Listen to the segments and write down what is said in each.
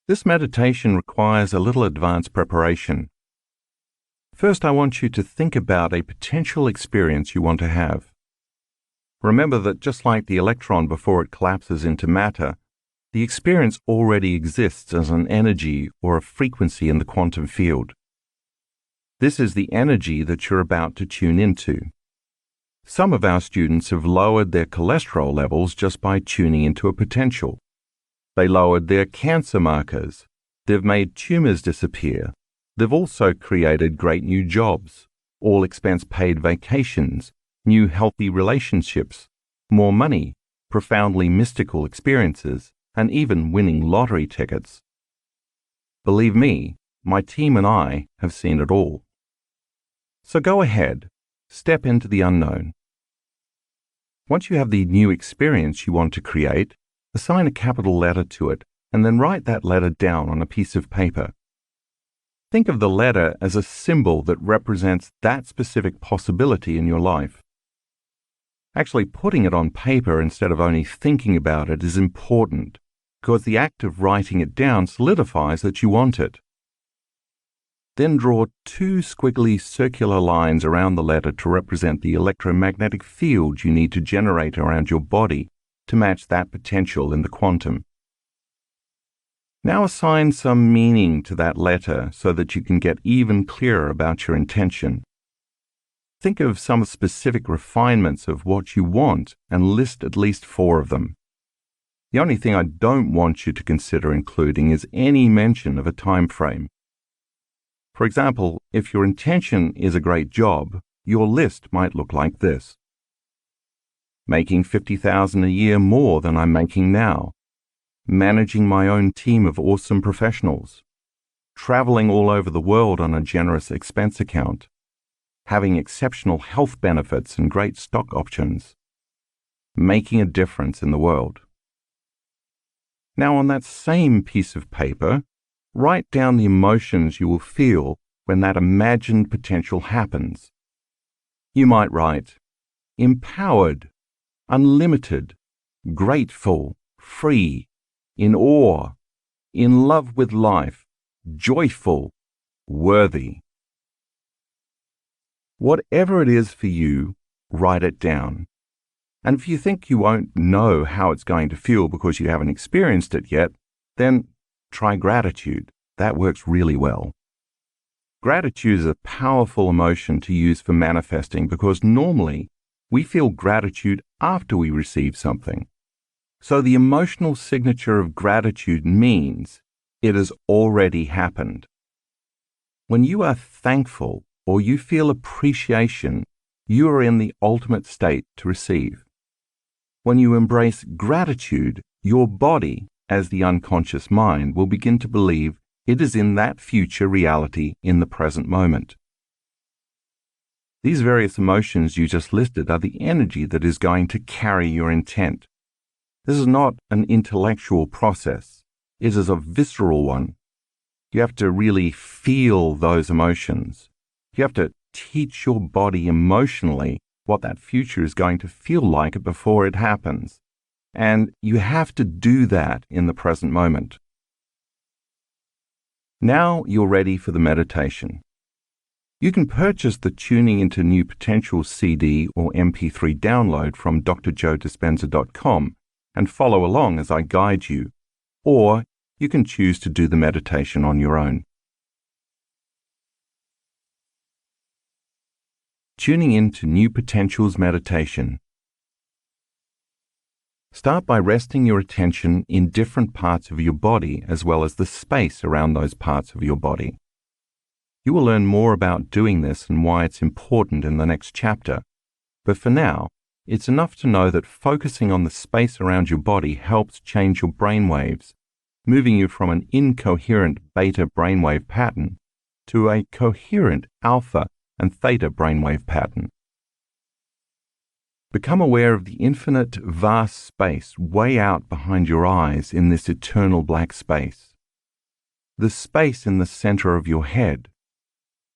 This meditation requires a little advanced preparation. First, I want you to think about a potential experience you want to have. Remember that just like the electron before it collapses into matter, the experience already exists as an energy or a frequency in the quantum field. This is the energy that you're about to tune into. Some of our students have lowered their cholesterol levels just by tuning into a potential. They lowered their cancer markers. They've made tumors disappear. They've also created great new jobs, all expense-paid vacations, new healthy relationships, more money, profoundly mystical experiences, and even winning lottery tickets. Believe me, my team and I have seen it all. So go ahead, step into the unknown. Once you have the new experience you want to create, assign a capital letter to it, and then write that letter down on a piece of paper. Think of the letter as a symbol that represents that specific possibility in your life. Actually, putting it on paper instead of only thinking about it is important, because the act of writing it down solidifies that you want it. Then draw 2 squiggly circular lines around the letter to represent the electromagnetic field you need to generate around your body to match that potential in the quantum. Now assign some meaning to that letter so that you can get even clearer about your intention. Think of some specific refinements of what you want and list at least 4 of them. The only thing I don't want you to consider including is any mention of a time frame. For example, if your intention is a great job, your list might look like this. Making $50,000 a year more than I'm making now. Managing my own team of awesome professionals. Traveling all over the world on a generous expense account. Having exceptional health benefits and great stock options. Making a difference in the world. Now on that same piece of paper, write down the emotions you will feel when that imagined potential happens. You might write, empowered, unlimited, grateful, free, in awe, in love with life, joyful, worthy. Whatever it is for you, write it down. And if you think you won't know how it's going to feel because you haven't experienced it yet, then try gratitude. That works really well. Gratitude is a powerful emotion to use for manifesting because normally we feel gratitude after we receive something. So the emotional signature of gratitude means it has already happened. When you are thankful or you feel appreciation, you are in the ultimate state to receive. When you embrace gratitude, your body, as the unconscious mind, will begin to believe it is in that future reality in the present moment. These various emotions you just listed are the energy that is going to carry your intent. This is not an intellectual process. It is a visceral one. You have to really feel those emotions. You have to teach your body emotionally what that future is going to feel like before it happens. And you have to do that in the present moment. Now you're ready for the meditation. You can purchase the Tuning into New Potential CD or MP3 download from drjoedispenza.com and follow along as I guide you, or you can choose to do the meditation on your own. Tuning into New Potentials Meditation. Start by resting your attention in different parts of your body as well as the space around those parts of your body. You will learn more about doing this and why it's important in the next chapter, but for now, it's enough to know that focusing on the space around your body helps change your brainwaves, moving you from an incoherent beta brainwave pattern to a coherent alpha and theta brainwave pattern. Become aware of the infinite, vast space way out behind your eyes in this eternal black space. The space in the center of your head.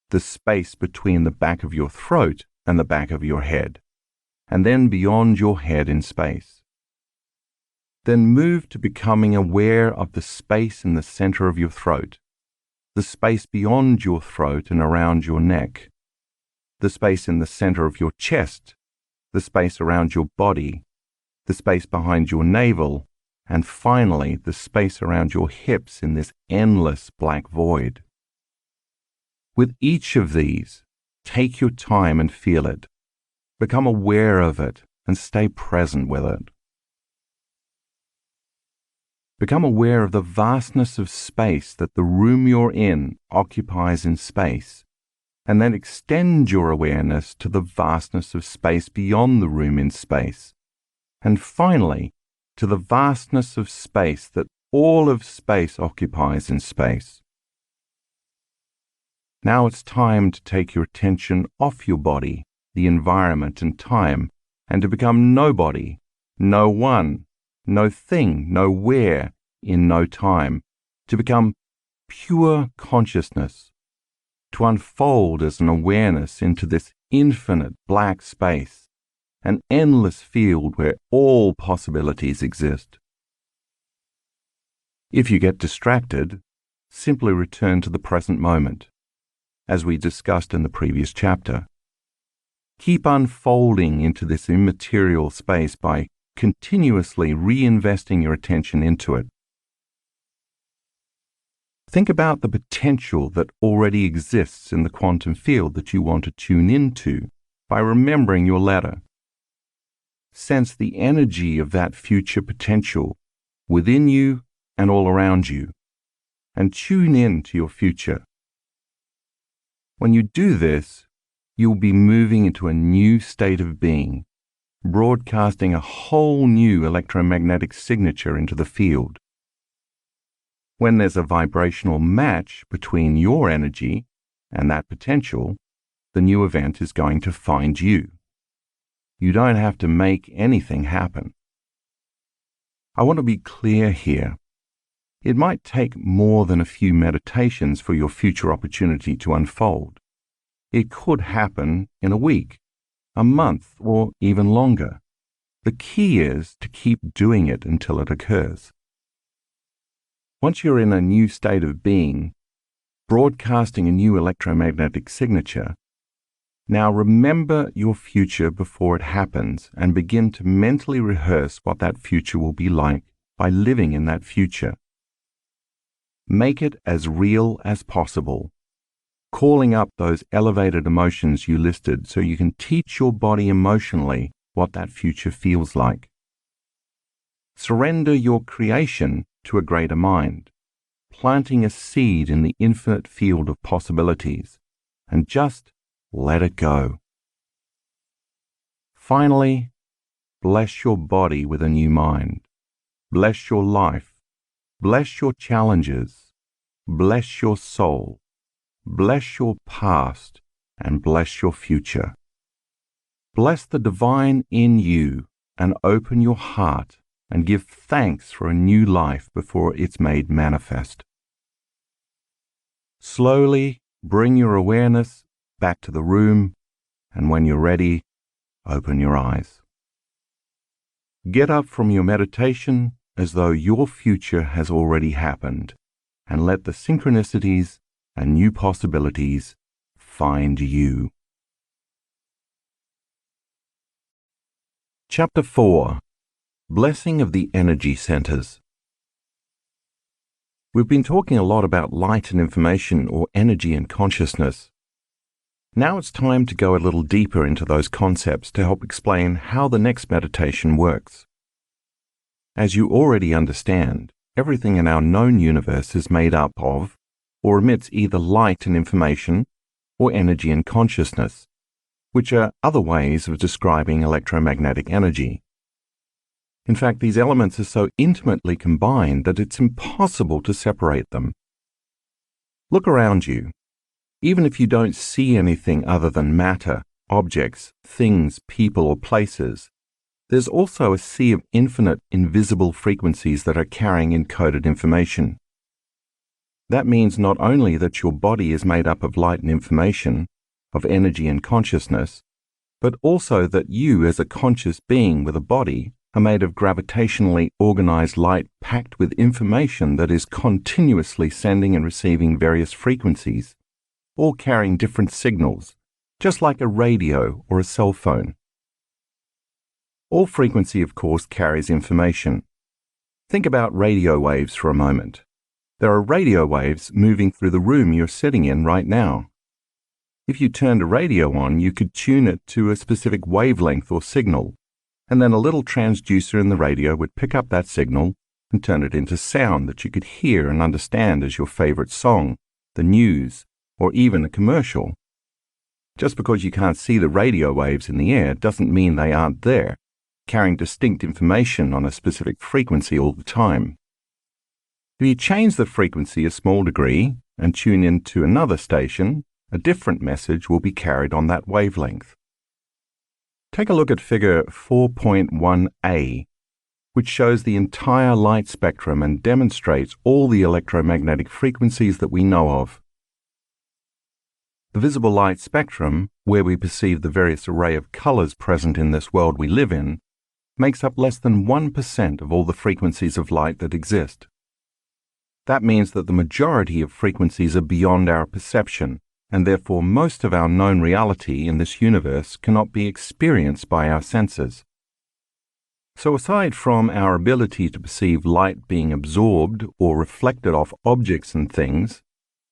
The space between the back of your throat and the back of your head, and then beyond your head in space. Then move to becoming aware of the space in the center of your throat, the space beyond your throat and around your neck, the space in the center of your chest, the space around your body, the space behind your navel, and finally the space around your hips in this endless black void. With each of these, take your time and feel it. Become aware of it and stay present with it. Become aware of the vastness of space that the room you're in occupies in space, and then extend your awareness to the vastness of space beyond the room in space, and finally to the vastness of space that all of space occupies in space. Now it's time to take your attention off your body, the environment and time, and to become nobody, no one, no thing, nowhere, in no time, to become pure consciousness, to unfold as an awareness into this infinite black space, an endless field where all possibilities exist. If you get distracted, simply return to the present moment, as we discussed in the previous chapter. Keep unfolding into this immaterial space by continuously reinvesting your attention into it. Think about the potential that already exists in the quantum field that you want to tune into by remembering your ladder. Sense the energy of that future potential within you and all around you, and tune in to your future. When you do this, you'll be moving into a new state of being, broadcasting a whole new electromagnetic signature into the field. When there's a vibrational match between your energy and that potential, the new event is going to find you. You don't have to make anything happen. I want to be clear here. It might take more than a few meditations for your future opportunity to unfold. It could happen in a week, a month, or even longer. The key is to keep doing it until it occurs. Once you're in a new state of being, broadcasting a new electromagnetic signature, now remember your future before it happens and begin to mentally rehearse what that future will be like by living in that future. Make it as real as possible, calling up those elevated emotions you listed so you can teach your body emotionally what that future feels like. Surrender your creation to a greater mind, planting a seed in the infinite field of possibilities, and just let it go. Finally, bless your body with a new mind. Bless your life. Bless your challenges. Bless your soul. Bless your past, and bless your future. Bless the divine in you and open your heart and give thanks for a new life before it's made manifest. Slowly bring your awareness back to the room, and when you're ready, open your eyes. Get up from your meditation as though your future has already happened, and let the synchronicities and new possibilities find you. Chapter 4. Blessing of the Energy Centers. We've been talking a lot about light and information, or energy and consciousness. Now it's time to go a little deeper into those concepts to help explain how the next meditation works. As you already understand, everything in our known universe is made up of, or emits either light and information, or energy and consciousness, which are other ways of describing electromagnetic energy. In fact, these elements are so intimately combined that it's impossible to separate them. Look around you. Even if you don't see anything other than matter, objects, things, people, or places, there's also a sea of infinite invisible frequencies that are carrying encoded information. That means not only that your body is made up of light and information, of energy and consciousness, but also that you as a conscious being with a body are made of gravitationally organized light packed with information that is continuously sending and receiving various frequencies, all carrying different signals, just like a radio or a cell phone. All frequency, of course, carries information. Think about radio waves for a moment. There are radio waves moving through the room you're sitting in right now. If you turned a radio on, you could tune it to a specific wavelength or signal, and then a little transducer in the radio would pick up that signal and turn it into sound that you could hear and understand as your favorite song, the news, or even a commercial. Just because you can't see the radio waves in the air doesn't mean they aren't there, carrying distinct information on a specific frequency all the time. If you change the frequency a small degree and tune into another station, a different message will be carried on that wavelength. Take a look at figure 4.1a, which shows the entire light spectrum and demonstrates all the electromagnetic frequencies that we know of. The visible light spectrum, where we perceive the various array of colors present in this world we live in, makes up less than 1% of all the frequencies of light that exist. That means that the majority of frequencies are beyond our perception, and therefore most of our known reality in this universe cannot be experienced by our senses. So aside from our ability to perceive light being absorbed or reflected off objects and things,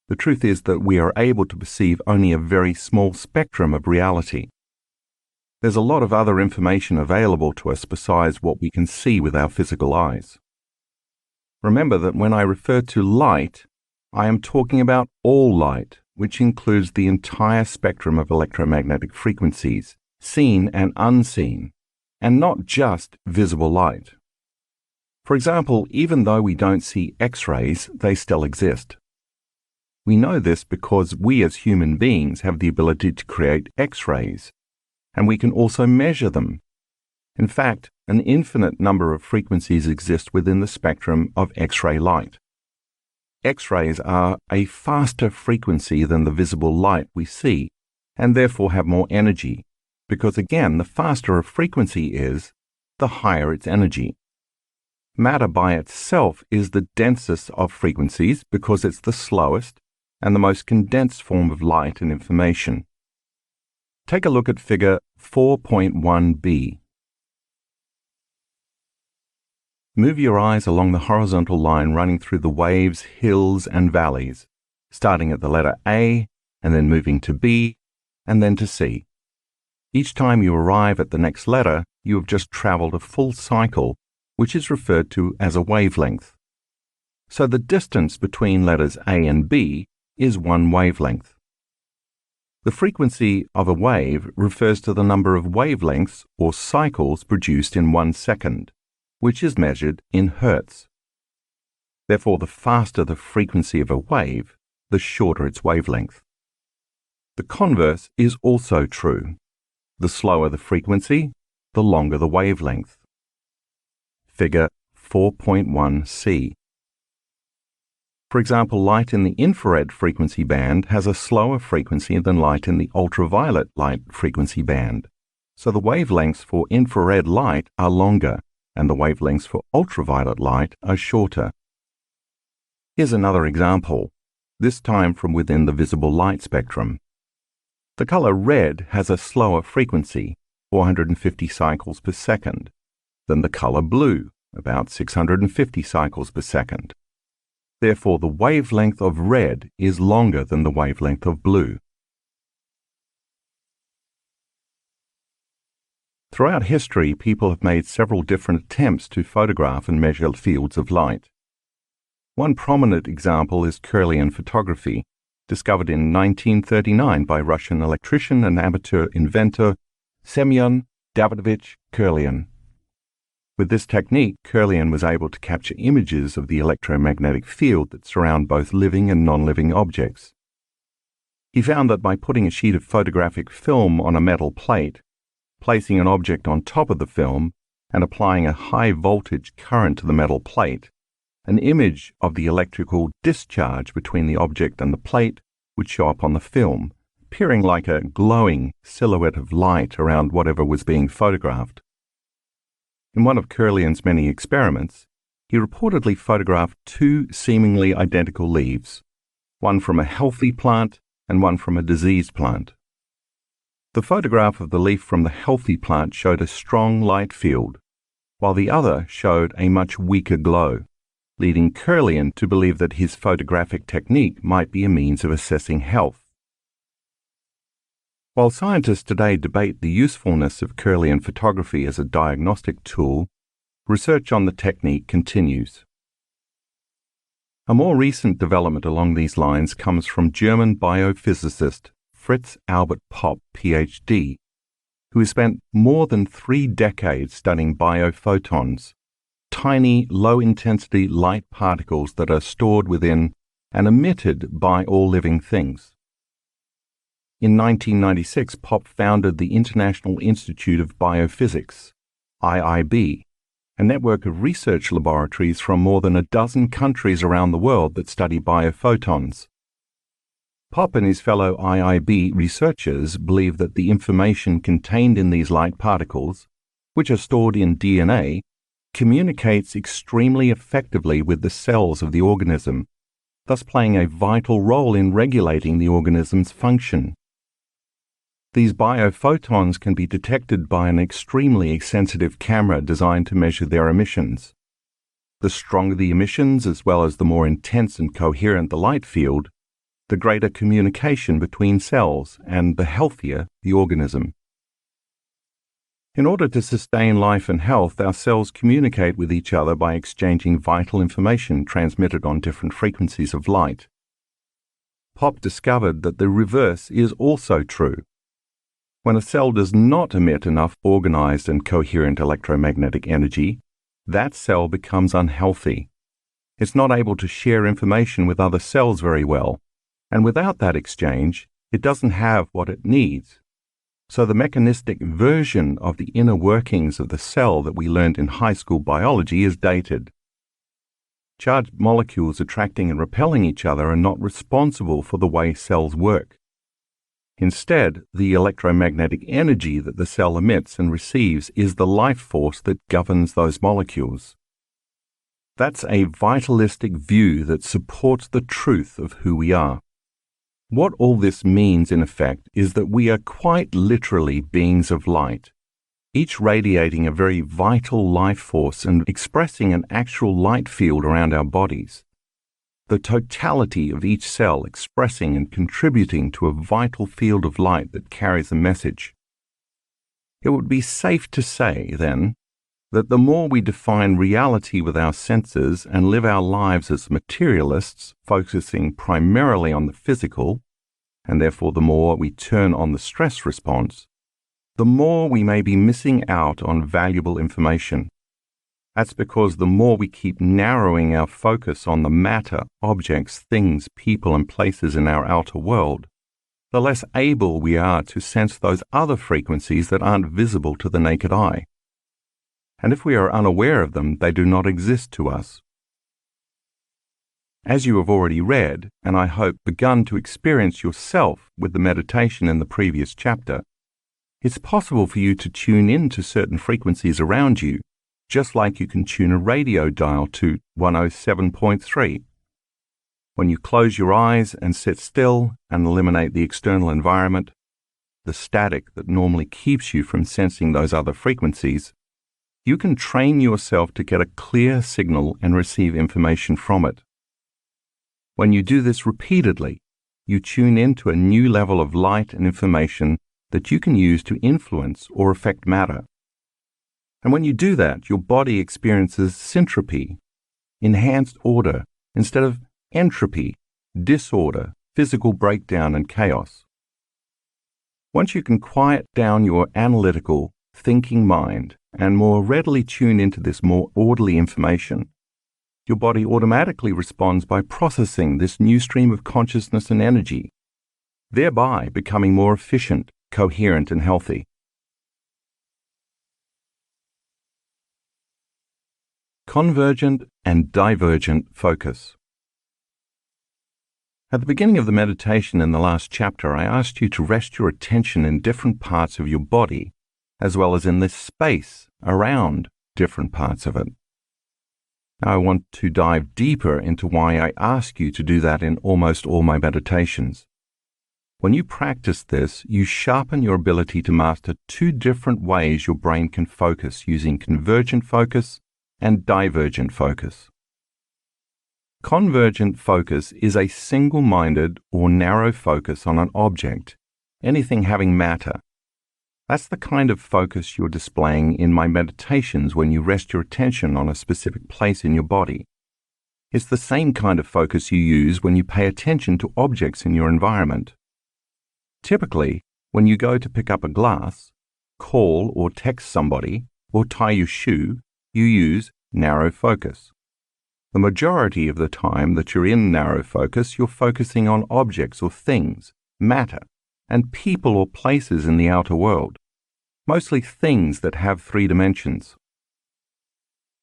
the truth is that we are able to perceive only a very small spectrum of reality. There's a lot of other information available to us besides what we can see with our physical eyes. Remember that when I refer to light, I am talking about all light, which includes the entire spectrum of electromagnetic frequencies, seen and unseen, and not just visible light. For example, even though we don't see X-rays, they still exist. We know this because we as human beings have the ability to create X-rays, and we can also measure them. In fact, an infinite number of frequencies exist within the spectrum of X-ray light. X-rays are a faster frequency than the visible light we see, and therefore have more energy, because again, the faster a frequency is, the higher its energy. Matter by itself is the densest of frequencies because it's the slowest and the most condensed form of light and information. Take a look at figure 4.1b. Move your eyes along the horizontal line running through the waves, hills, and valleys, starting at the letter A, and then moving to B, and then to C. Each time you arrive at the next letter, you have just traveled a full cycle, which is referred to as a wavelength. So the distance between letters A and B is one wavelength. The frequency of a wave refers to the number of wavelengths or cycles produced in 1 second, which is measured in hertz. Therefore, the faster the frequency of a wave, the shorter its wavelength. The converse is also true. The slower the frequency, the longer the wavelength. Figure 4.1c. For example, light in the infrared frequency band has a slower frequency than light in the ultraviolet light frequency band. So the wavelengths for infrared light are longer, and the wavelengths for ultraviolet light are shorter. Here's another example, this time from within the visible light spectrum. The color red has a slower frequency, 450 cycles per second, than the color blue, about 650 cycles per second. Therefore, the wavelength of red is longer than the wavelength of blue. Throughout history, people have made several different attempts to photograph and measure fields of light. One prominent example is Kirlian photography, discovered in 1939 by Russian electrician and amateur inventor Semyon Davidovich Kirlian. With this technique, Kirlian was able to capture images of the electromagnetic field that surround both living and non-living objects. He found that by putting a sheet of photographic film on a metal plate, placing an object on top of the film, and applying a high voltage current to the metal plate, an image of the electrical discharge between the object and the plate would show up on the film, appearing like a glowing silhouette of light around whatever was being photographed. In one of Kirlian's many experiments, he reportedly photographed two seemingly identical leaves, one from a healthy plant and one from a diseased plant. The photograph of the leaf from the healthy plant showed a strong light field, while the other showed a much weaker glow, leading Kirlian to believe that his photographic technique might be a means of assessing health. While scientists today debate the usefulness of Kirlian photography as a diagnostic tool, research on the technique continues. A more recent development along these lines comes from German biophysicist Fritz Albert Popp, Ph.D., who has spent more than 3 decades studying biophotons, tiny, low-intensity light particles that are stored within and emitted by all living things. In 1996, Popp founded the International Institute of Biophysics, IIB, a network of research laboratories from more than a dozen countries around the world that study biophotons. Popp and his fellow IIB researchers believe that the information contained in these light particles, which are stored in DNA, communicates extremely effectively with the cells of the organism, thus playing a vital role in regulating the organism's function. These biophotons can be detected by an extremely sensitive camera designed to measure their emissions. The stronger the emissions, as well as the more intense and coherent the light field, the greater communication between cells and the healthier the organism. In order to sustain life and health, our cells communicate with each other by exchanging vital information transmitted on different frequencies of light. Popp discovered that the reverse is also true. When a cell does not emit enough organized and coherent electromagnetic energy, that cell becomes unhealthy. It's not able to share information with other cells very well, and without that exchange, it doesn't have what it needs. So the mechanistic version of the inner workings of the cell that we learned in high school biology is dated. Charged molecules attracting and repelling each other are not responsible for the way cells work. Instead, the electromagnetic energy that the cell emits and receives is the life force that governs those molecules. That's a vitalistic view that supports the truth of who we are. What all this means, in effect, is that we are quite literally beings of light, each radiating a very vital life force and expressing an actual light field around our bodies. The totality of each cell expressing and contributing to a vital field of light that carries a message. It would be safe to say, then, that the more we define reality with our senses and live our lives as materialists, focusing primarily on the physical, and therefore the more we turn on the stress response, the more we may be missing out on valuable information. That's because the more we keep narrowing our focus on the matter, objects, things, people, and places in our outer world, the less able we are to sense those other frequencies that aren't visible to the naked eye. And if we are unaware of them, they do not exist to us. As you have already read, and I hope begun to experience yourself with the meditation in the previous chapter, it's possible for you to tune in to certain frequencies around you, just like you can tune a radio dial to 107.3. When you close your eyes and sit still and eliminate the external environment, the static that normally keeps you from sensing those other frequencies, you can train yourself to get a clear signal and receive information from it. When you do this repeatedly, you tune into a new level of light and information that you can use to influence or affect matter. And when you do that, your body experiences syntropy, enhanced order, instead of entropy, disorder, physical breakdown, and chaos. Once you can quiet down your analytical, thinking mind and more readily tune into this more orderly information, your body automatically responds by processing this new stream of consciousness and energy, thereby becoming more efficient, coherent, and healthy. Convergent and divergent focus. At the beginning of the meditation in the last chapter, I asked you to rest your attention in different parts of your body, as well as in this space around different parts of it. Now I want to dive deeper into why I ask you to do that in almost all my meditations. When you practice this, you sharpen your ability to master two different ways your brain can focus using convergent focus and divergent focus. Convergent focus is a single-minded or narrow focus on an object, anything having matter. That's the kind of focus you're displaying in my meditations when you rest your attention on a specific place in your body. It's the same kind of focus you use when you pay attention to objects in your environment. Typically, when you go to pick up a glass, call or text somebody, or tie your shoe, you use narrow focus. The majority of the time that you're in narrow focus, you're focusing on objects or things, matter, and people or places in the outer world, mostly things that have 3 dimensions.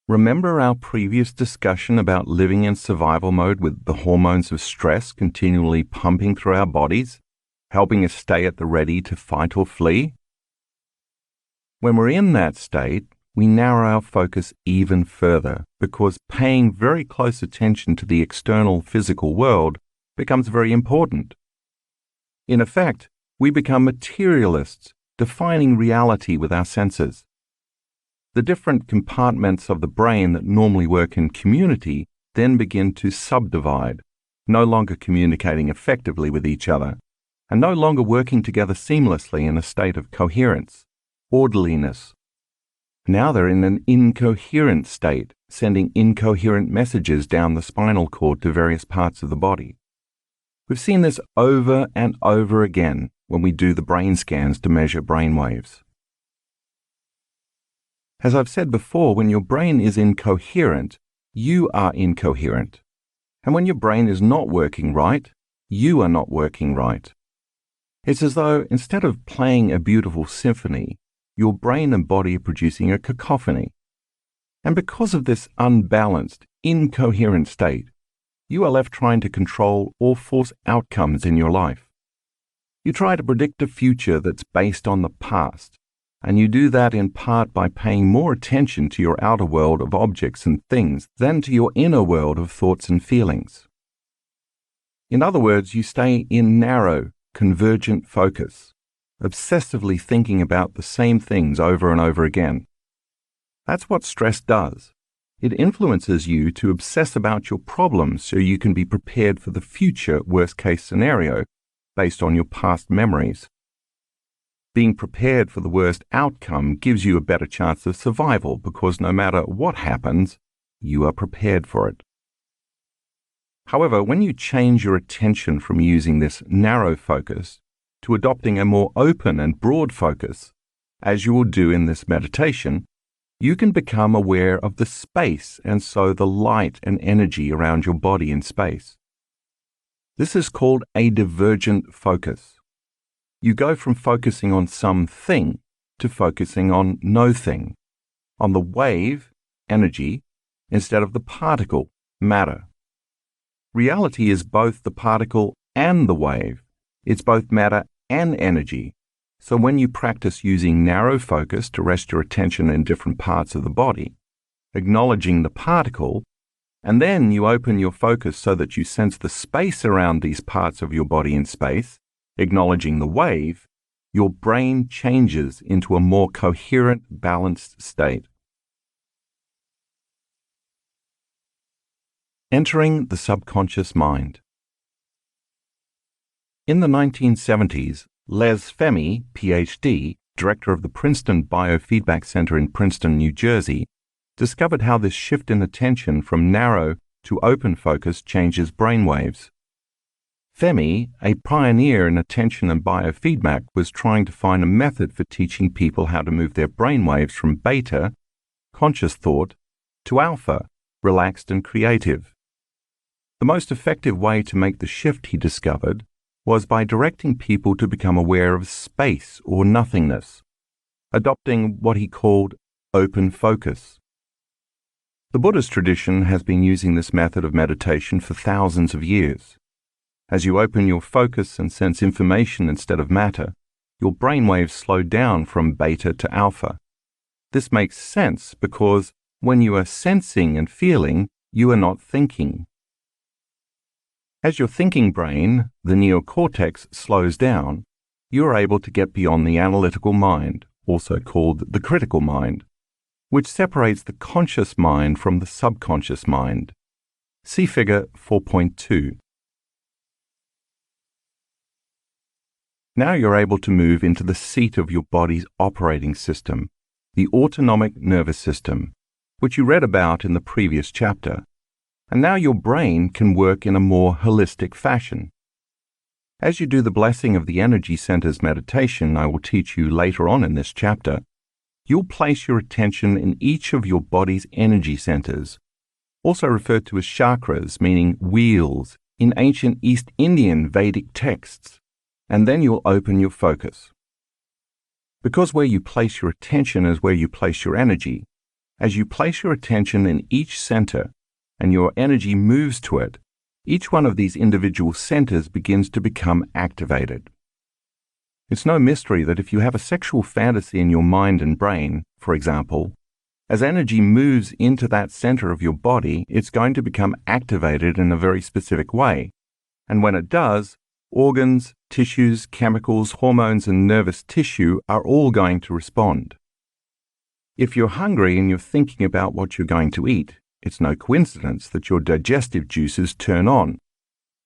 Remember our previous discussion about living in survival mode with the hormones of stress continually pumping through our bodies, helping us stay at the ready to fight or flee? When we're in that state, we narrow our focus even further because paying very close attention to the external physical world becomes very important. In effect, we become materialists, defining reality with our senses. The different compartments of the brain that normally work in community then begin to subdivide, no longer communicating effectively with each other, and no longer working together seamlessly in a state of coherence, orderliness. Now they're in an incoherent state, sending incoherent messages down the spinal cord to various parts of the body. We've seen this over and over again when we do the brain scans to measure brain waves. As I've said before, when your brain is incoherent, you are incoherent. And when your brain is not working right, you are not working right. It's as though instead of playing a beautiful symphony, your brain and body are producing a cacophony. And because of this unbalanced, incoherent state, you are left trying to control or force outcomes in your life. You try to predict a future that's based on the past, and you do that in part by paying more attention to your outer world of objects and things than to your inner world of thoughts and feelings. In other words, you stay in narrow, convergent focus, obsessively thinking about the same things over and over again. That's what stress does. It influences you to obsess about your problems so you can be prepared for the future worst-case scenario based on your past memories. Being prepared for the worst outcome gives you a better chance of survival because no matter what happens, you are prepared for it. However, when you change your attention from using this narrow focus to adopting a more open and broad focus, as you will do in this meditation, you can become aware of the space and so the light and energy around your body in space. This is called a divergent focus. You go from focusing on something to focusing on no thing, on the wave, energy, instead of the particle, matter. Reality is both the particle and the wave. It's both matter and energy. So when you practice using narrow focus to rest your attention in different parts of the body, acknowledging the particle, and then you open your focus so that you sense the space around these parts of your body in space, acknowledging the wave, your brain changes into a more coherent, balanced state. Entering the subconscious mind. In the 1970s, Les Femi, Ph.D., director of the Princeton Biofeedback Center in Princeton, New Jersey, discovered how this shift in attention from narrow to open focus changes brainwaves. Femi, a pioneer in attention and biofeedback, was trying to find a method for teaching people how to move their brainwaves from beta, conscious thought, to alpha, relaxed and creative. The most effective way to make the shift, he discovered, was by directing people to become aware of space or nothingness, adopting what he called open focus. The Buddhist tradition has been using this method of meditation for thousands of years. As you open your focus and sense information instead of matter, your brainwaves slow down from beta to alpha. This makes sense because when you are sensing and feeling, you are not thinking. As your thinking brain, the neocortex, slows down, you are able to get beyond the analytical mind, also called the critical mind, which separates the conscious mind from the subconscious mind. See Figure 4.2. Now you're able to move into the seat of your body's operating system, the autonomic nervous system, which you read about in the previous chapter. And now your brain can work in a more holistic fashion. As you do the blessing of the energy centers meditation I will teach you later on in this chapter, you'll place your attention in each of your body's energy centers, also referred to as chakras, meaning wheels, in ancient East Indian Vedic texts, and then you'll open your focus. Because where you place your attention is where you place your energy, as you place your attention in each center and your energy moves to it, each one of these individual centers begins to become activated. It's no mystery that if you have a sexual fantasy in your mind and brain, for example, as energy moves into that center of your body, it's going to become activated in a very specific way. And when it does, organs, tissues, chemicals, hormones, and nervous tissue are all going to respond. If you're hungry and you're thinking about what you're going to eat, it's no coincidence that your digestive juices turn on.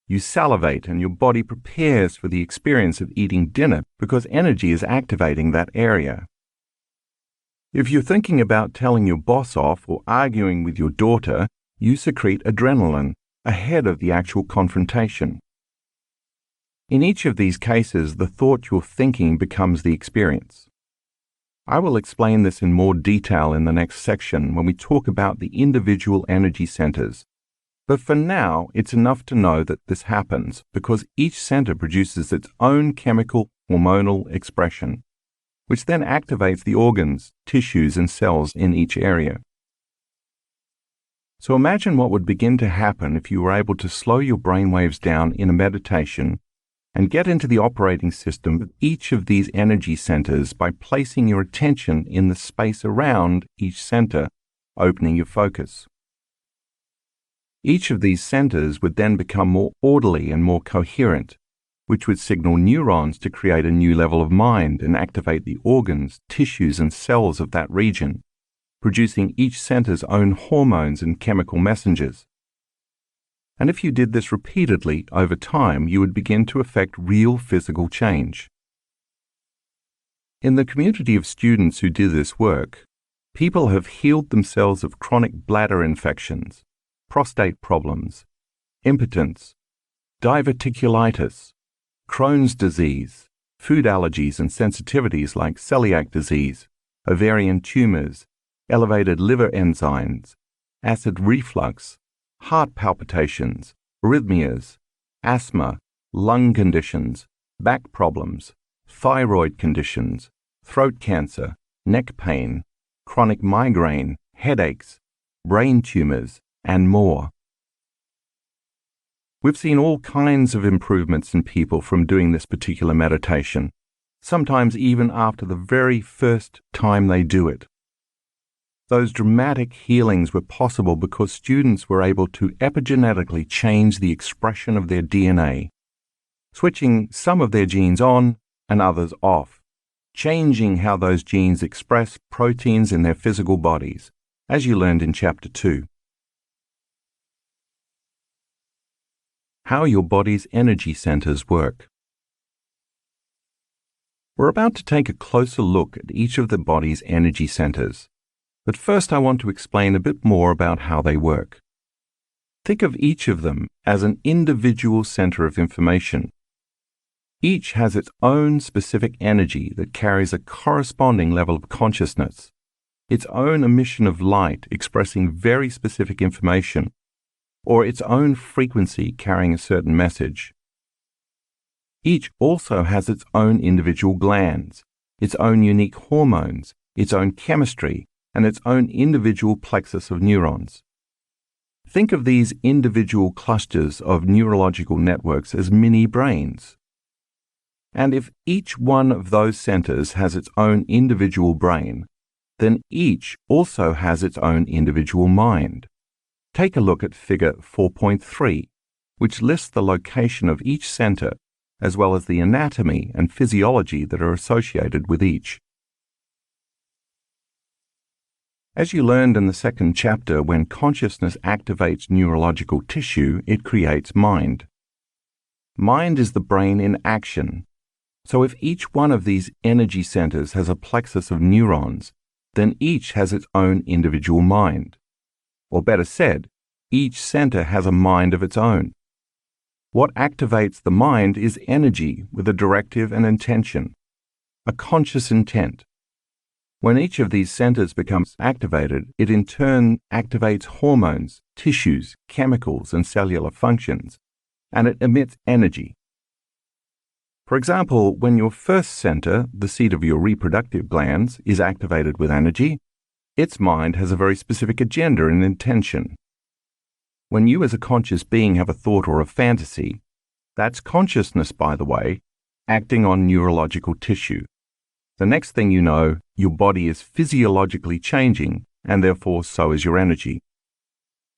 You salivate and your body prepares for the experience of eating dinner because energy is activating that area. If you're thinking about telling your boss off or arguing with your daughter, you secrete adrenaline ahead of the actual confrontation. In each of these cases, the thought you're thinking becomes the experience. I will explain this in more detail in the next section when we talk about the individual energy centers. But for now, it's enough to know that this happens because each center produces its own chemical hormonal expression, which then activates the organs, tissues, and cells in each area. So imagine what would begin to happen if you were able to slow your brainwaves down in a meditation and get into the operating system of each of these energy centers by placing your attention in the space around each center, opening your focus. Each of these centers would then become more orderly and more coherent, which would signal neurons to create a new level of mind and activate the organs, tissues, and cells of that region, producing each center's own hormones and chemical messengers. And if you did this repeatedly over time, you would begin to affect real physical change. In the community of students who do this work, people have healed themselves of chronic bladder infections, prostate problems, impotence, diverticulitis, Crohn's disease, food allergies and sensitivities like celiac disease, ovarian tumors, elevated liver enzymes, acid reflux, heart palpitations, arrhythmias, asthma, lung conditions, back problems, thyroid conditions, throat cancer, neck pain, chronic migraine, headaches, brain tumors, and more. We've seen all kinds of improvements in people from doing this particular meditation, sometimes even after the very first time they do it. Those dramatic healings were possible because students were able to epigenetically change the expression of their DNA, switching some of their genes on and others off, changing how those genes express proteins in their physical bodies, as you learned in Chapter 2. How your body's energy centers work. We're about to take a closer look at each of the body's energy centers. But first I want to explain a bit more about how they work. Think of each of them as an individual center of information. Each has its own specific energy that carries a corresponding level of consciousness, its own emission of light expressing very specific information, or its own frequency carrying a certain message. Each also has its own individual glands, its own unique hormones, its own chemistry, and its own individual plexus of neurons. Think of these individual clusters of neurological networks as mini brains. And if each one of those centers has its own individual brain, then each also has its own individual mind. Take a look at figure 4.3, which lists the location of each center, as well as the anatomy and physiology that are associated with each. As you learned in the second chapter, when consciousness activates neurological tissue, it creates mind. Mind is the brain in action. So if each one of these energy centers has a plexus of neurons, then each has its own individual mind. Or better said, each center has a mind of its own. What activates the mind is energy with a directive and intention, a conscious intent. When each of these centers becomes activated, it in turn activates hormones, tissues, chemicals, and cellular functions, and it emits energy. For example, when your first center, the seat of your reproductive glands, is activated with energy, its mind has a very specific agenda and intention. When you as a conscious being have a thought or a fantasy, that's consciousness, by the way, acting on neurological tissue. The next thing you know, your body is physiologically changing, and therefore so is your energy.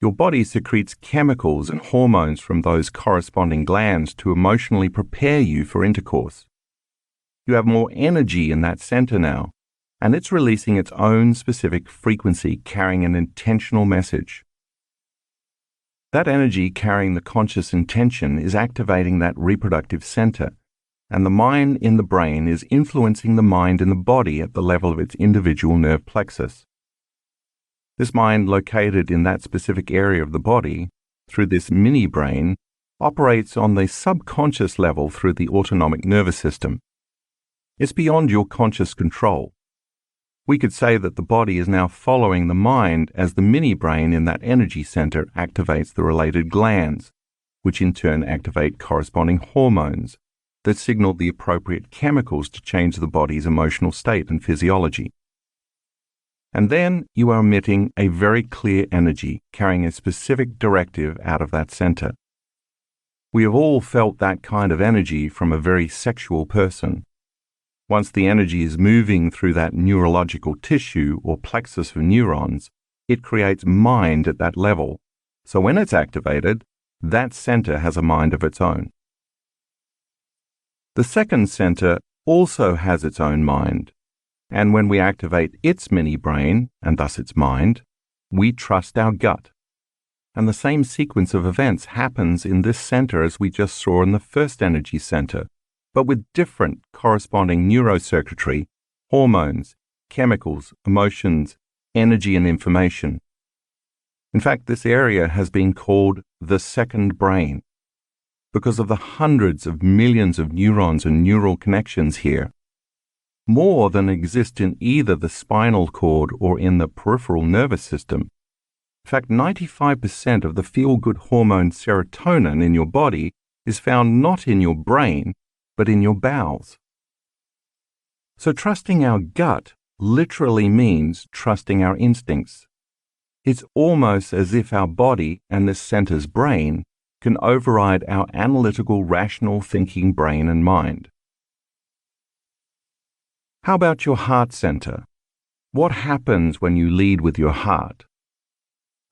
Your body secretes chemicals and hormones from those corresponding glands to emotionally prepare you for intercourse. You have more energy in that center now, and it's releasing its own specific frequency carrying an intentional message. That energy carrying the conscious intention is activating that reproductive center, and the mind in the brain is influencing the mind in the body at the level of its individual nerve plexus. This mind located in that specific area of the body, through this mini-brain, operates on the subconscious level through the autonomic nervous system. It's beyond your conscious control. We could say that the body is now following the mind as the mini-brain in that energy center activates the related glands, which in turn activate corresponding hormones that signal the appropriate chemicals to change the body's emotional state and physiology. And then you are emitting a very clear energy carrying a specific directive out of that center. We have all felt that kind of energy from a very sexual person. Once the energy is moving through that neurological tissue or plexus of neurons, it creates mind at that level. So when it's activated, that center has a mind of its own. The second center also has its own mind, and when we activate its mini-brain, and thus its mind, we trust our gut. And the same sequence of events happens in this center as we just saw in the first energy center, but with different corresponding neurocircuitry, hormones, chemicals, emotions, energy, and information. In fact, this area has been called the second brain, because of the hundreds of millions of neurons and neural connections here, more than exist in either the spinal cord or in the peripheral nervous system. In fact, 95% of the feel-good hormone serotonin in your body is found not in your brain, but in your bowels. So trusting our gut literally means trusting our instincts. It's almost as if our body and this center's brain can override our analytical, rational thinking brain and mind. How about your heart center? What happens when you lead with your heart?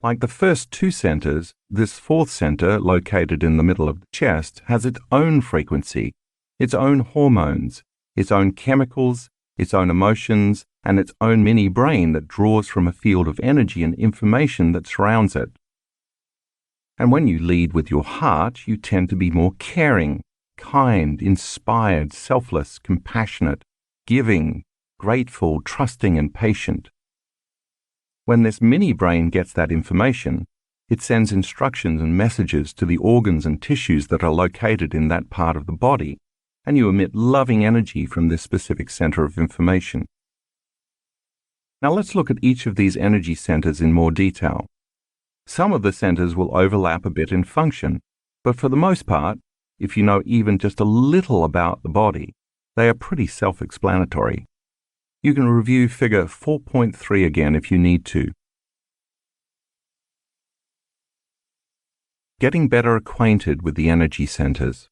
Like the first two centers, this fourth center, located in the middle of the chest, has its own frequency, its own hormones, its own chemicals, its own emotions, and its own mini-brain that draws from a field of energy and information that surrounds it. And when you lead with your heart, you tend to be more caring, kind, inspired, selfless, compassionate, giving, grateful, trusting, and patient. When this mini-brain gets that information, it sends instructions and messages to the organs and tissues that are located in that part of the body, and you emit loving energy from this specific center of information. Now let's look at each of these energy centers in more detail. Some of the centers will overlap a bit in function, but for the most part, if you know even just a little about the body, they are pretty self-explanatory. You can review figure 4.3 again if you need to. Getting better acquainted with the energy centers.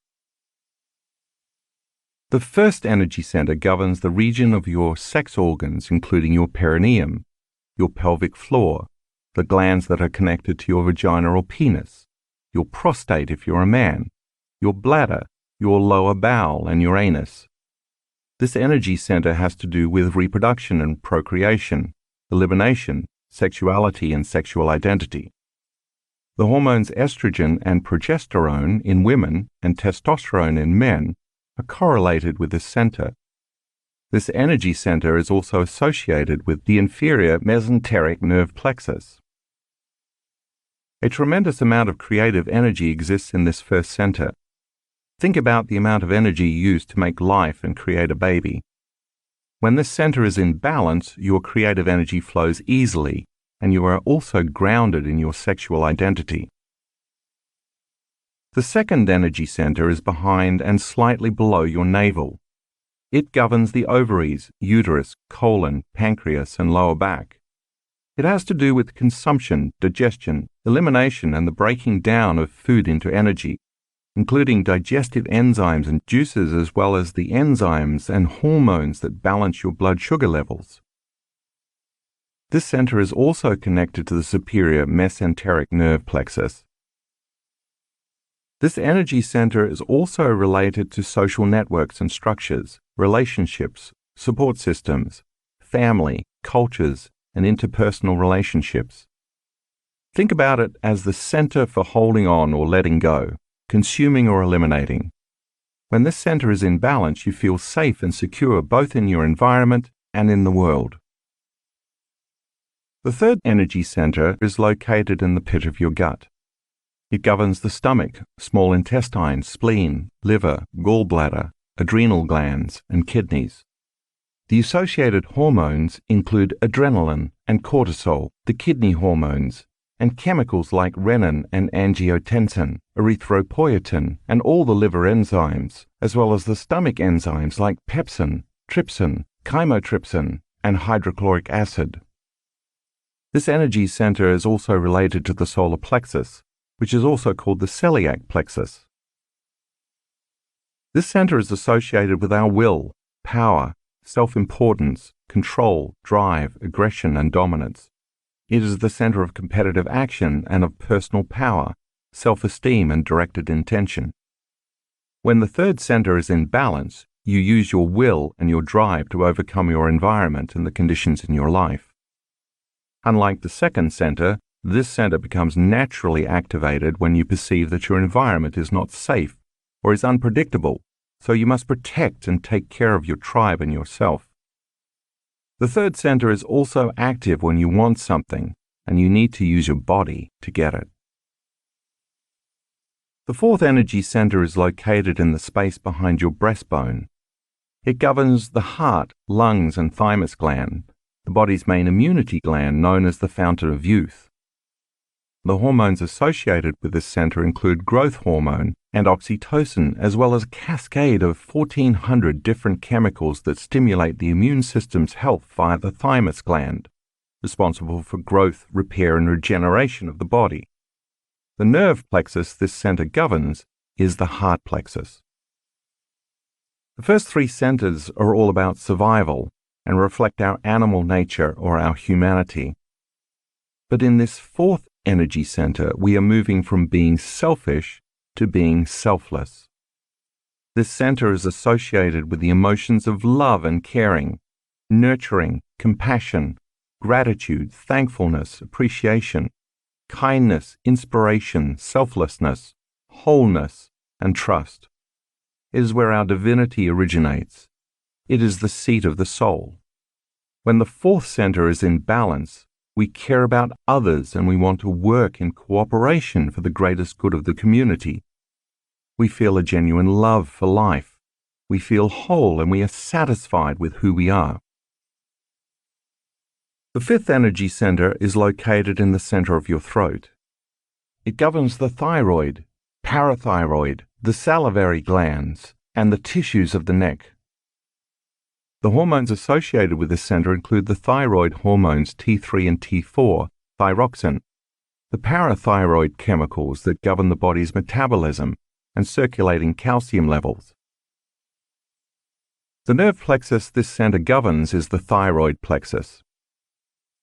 The first energy center governs the region of your sex organs, including your perineum, your pelvic floor, the glands that are connected to your vagina or penis, your prostate if you're a man, your bladder, your lower bowel, and your anus. This energy center has to do with reproduction and procreation, elimination, sexuality, and sexual identity. The hormones estrogen and progesterone in women and testosterone in men are correlated with this center. This energy center is also associated with the inferior mesenteric nerve plexus. A tremendous amount of creative energy exists in this first center. Think about the amount of energy used to make life and create a baby. When this center is in balance, your creative energy flows easily, and you are also grounded in your sexual identity. The second energy center is behind and slightly below your navel. It governs the ovaries, uterus, colon, pancreas, and lower back. It has to do with consumption, digestion, elimination, and the breaking down of food into energy, including digestive enzymes and juices, as well as the enzymes and hormones that balance your blood sugar levels. This center is also connected to the superior mesenteric nerve plexus. This energy center is also related to social networks and structures, relationships, support systems, family, cultures, and interpersonal relationships. Think about it as the center for holding on or letting go, consuming or eliminating. When this center is in balance, you feel safe and secure both in your environment and in the world. The third energy center is located in the pit of your gut. It governs the stomach, small intestine, spleen, liver, gallbladder, adrenal glands, and kidneys. The associated hormones include adrenaline and cortisol, the kidney hormones, and chemicals like renin and angiotensin, erythropoietin, and all the liver enzymes, as well as the stomach enzymes like pepsin, trypsin, chymotrypsin, and hydrochloric acid. This energy center is also related to the solar plexus, which is also called the celiac plexus. This center is associated with our will, power, self-importance, control, drive, aggression, and dominance. It is the center of competitive action and of personal power, self-esteem, and directed intention. When the third center is in balance, you use your will and your drive to overcome your environment and the conditions in your life. Unlike the second center, this center becomes naturally activated when you perceive that your environment is not safe or is unpredictable, so you must protect and take care of your tribe and yourself. The third center is also active when you want something and you need to use your body to get it. The fourth energy center is located in the space behind your breastbone. It governs the heart, lungs, and thymus gland, the body's main immunity gland known as the fountain of youth. The hormones associated with this center include growth hormone and oxytocin, as well as a cascade of 1,400 different chemicals that stimulate the immune system's health via the thymus gland, responsible for growth, repair, and regeneration of the body. The nerve plexus this center governs is the heart plexus. The first three centers are all about survival and reflect our animal nature or our humanity. But in this fourth energy center, we are moving from being selfish to being selfless. This center is associated with the emotions of love and caring, nurturing, compassion, gratitude, thankfulness, appreciation, kindness, inspiration, selflessness, wholeness, and trust. It is where our divinity originates. It is the seat of the soul. When the fourth center is in balance, we care about others and we want to work in cooperation for the greatest good of the community. We feel a genuine love for life. We feel whole and we are satisfied with who we are. The fifth energy center is located in the center of your throat. It governs the thyroid, parathyroid, the salivary glands, and the tissues of the neck. The hormones associated with this center include the thyroid hormones T3 and T4, thyroxine, the parathyroid chemicals that govern the body's metabolism and circulating calcium levels. The nerve plexus this center governs is the thyroid plexus.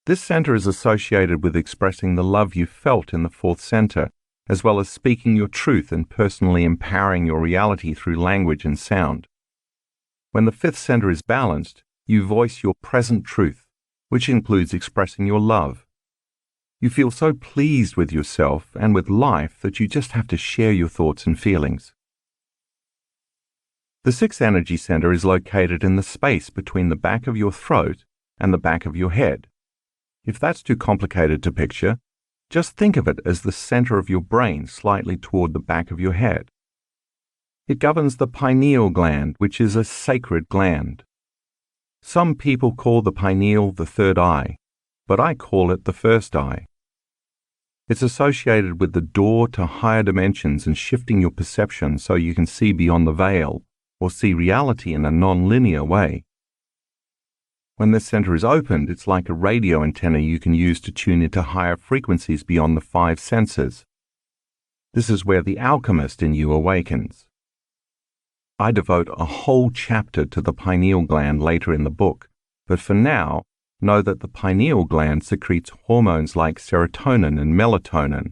This center is associated with expressing the love you felt in the fourth center, as well as speaking your truth and personally empowering your reality through language and sound. When the fifth center is balanced, you voice your present truth, which includes expressing your love. You feel so pleased with yourself and with life that you just have to share your thoughts and feelings. The sixth energy center is located in the space between the back of your throat and the back of your head. If that's too complicated to picture, just think of it as the center of your brain slightly toward the back of your head. It governs the pineal gland, which is a sacred gland. Some people call the pineal the third eye, but I call it the first eye. It's associated with the door to higher dimensions and shifting your perception so you can see beyond the veil or see reality in a non-linear way. When this center is opened, it's like a radio antenna you can use to tune into higher frequencies beyond the five senses. This is where the alchemist in you awakens. I devote a whole chapter to the pineal gland later in the book, but for now, know that the pineal gland secretes hormones like serotonin and melatonin,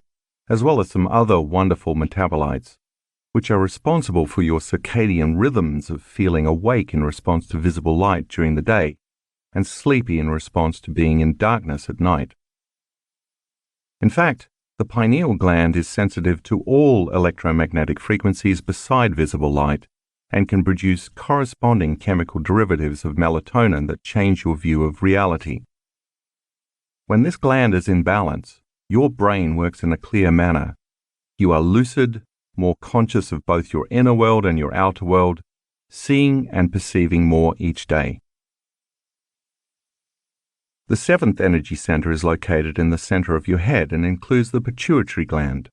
as well as some other wonderful metabolites, which are responsible for your circadian rhythms of feeling awake in response to visible light during the day, and sleepy in response to being in darkness at night. In fact, the pineal gland is sensitive to all electromagnetic frequencies beside visible light and can produce corresponding chemical derivatives of melatonin that change your view of reality. When this gland is in balance, your brain works in a clear manner. You are lucid, more conscious of both your inner world and your outer world, seeing and perceiving more each day. The seventh energy center is located in the center of your head and includes the pituitary gland.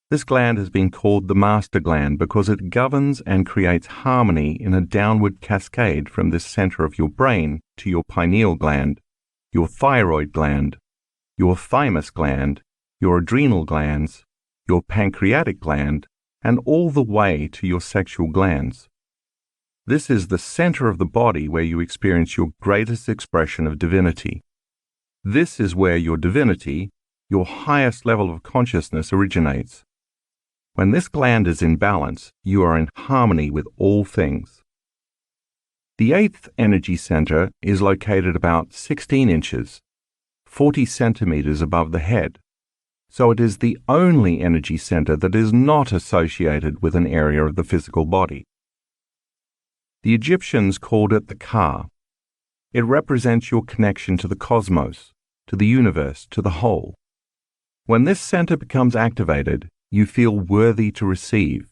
This gland has been called the master gland because it governs and creates harmony in a downward cascade from this center of your brain to your pineal gland, your thyroid gland, your thymus gland, your adrenal glands, your pancreatic gland, and all the way to your sexual glands. This is the center of the body where you experience your greatest expression of divinity. This is where your divinity, your highest level of consciousness, originates. When this gland is in balance, you are in harmony with all things. The eighth energy center is located about 16 inches, 40 centimeters above the head, so it is the only energy center that is not associated with an area of the physical body. The Egyptians called it the Ka. It represents your connection to the cosmos, to the universe, to the whole. When this center becomes activated, you feel worthy to receive,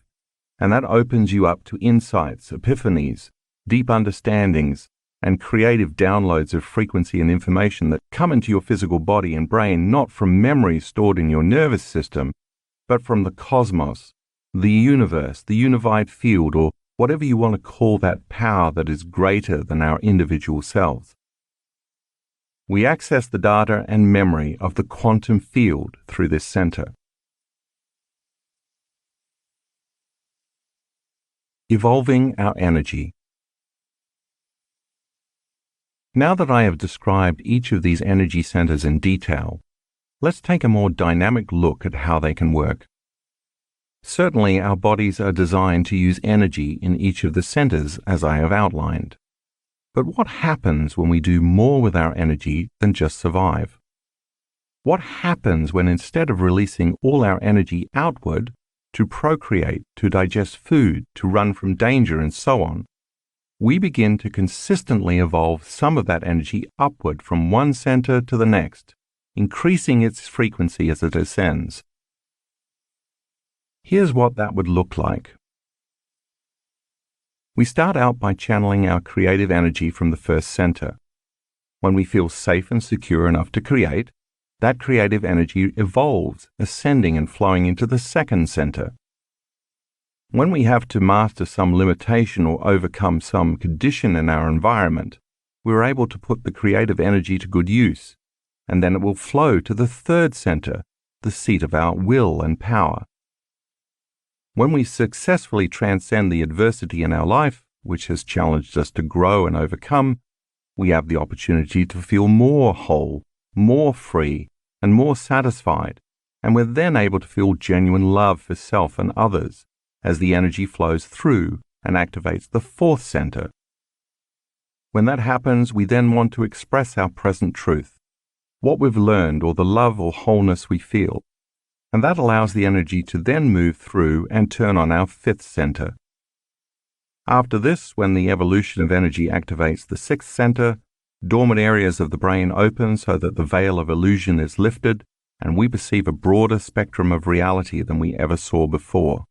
and that opens you up to insights, epiphanies, deep understandings, and creative downloads of frequency and information that come into your physical body and brain not from memories stored in your nervous system, but from the cosmos, the universe, the unified field, or whatever you want to call that power that is greater than our individual selves. We access the data and memory of the quantum field through this center. Evolving our energy. Now that I have described each of these energy centers in detail, let's take a more dynamic look at how they can work. Certainly, our bodies are designed to use energy in each of the centers, as I have outlined. But what happens when we do more with our energy than just survive? What happens when instead of releasing all our energy outward to procreate, to digest food, to run from danger, and so on, we begin to consistently evolve some of that energy upward from one center to the next, increasing its frequency as it ascends? Here's what that would look like. We start out by channeling our creative energy from the first center. When we feel safe and secure enough to create, that creative energy evolves, ascending and flowing into the second center. When we have to master some limitation or overcome some condition in our environment, we're able to put the creative energy to good use, and then it will flow to the third center, the seat of our will and power. When we successfully transcend the adversity in our life, which has challenged us to grow and overcome, we have the opportunity to feel more whole, more free, and more satisfied, and we're then able to feel genuine love for self and others as the energy flows through and activates the fourth center. When that happens, we then want to express our present truth, what we've learned or the love or wholeness we feel, and that allows the energy to then move through and turn on our fifth center. After this, when the evolution of energy activates the sixth center, dormant areas of the brain open so that the veil of illusion is lifted, and we perceive a broader spectrum of reality than we ever saw before.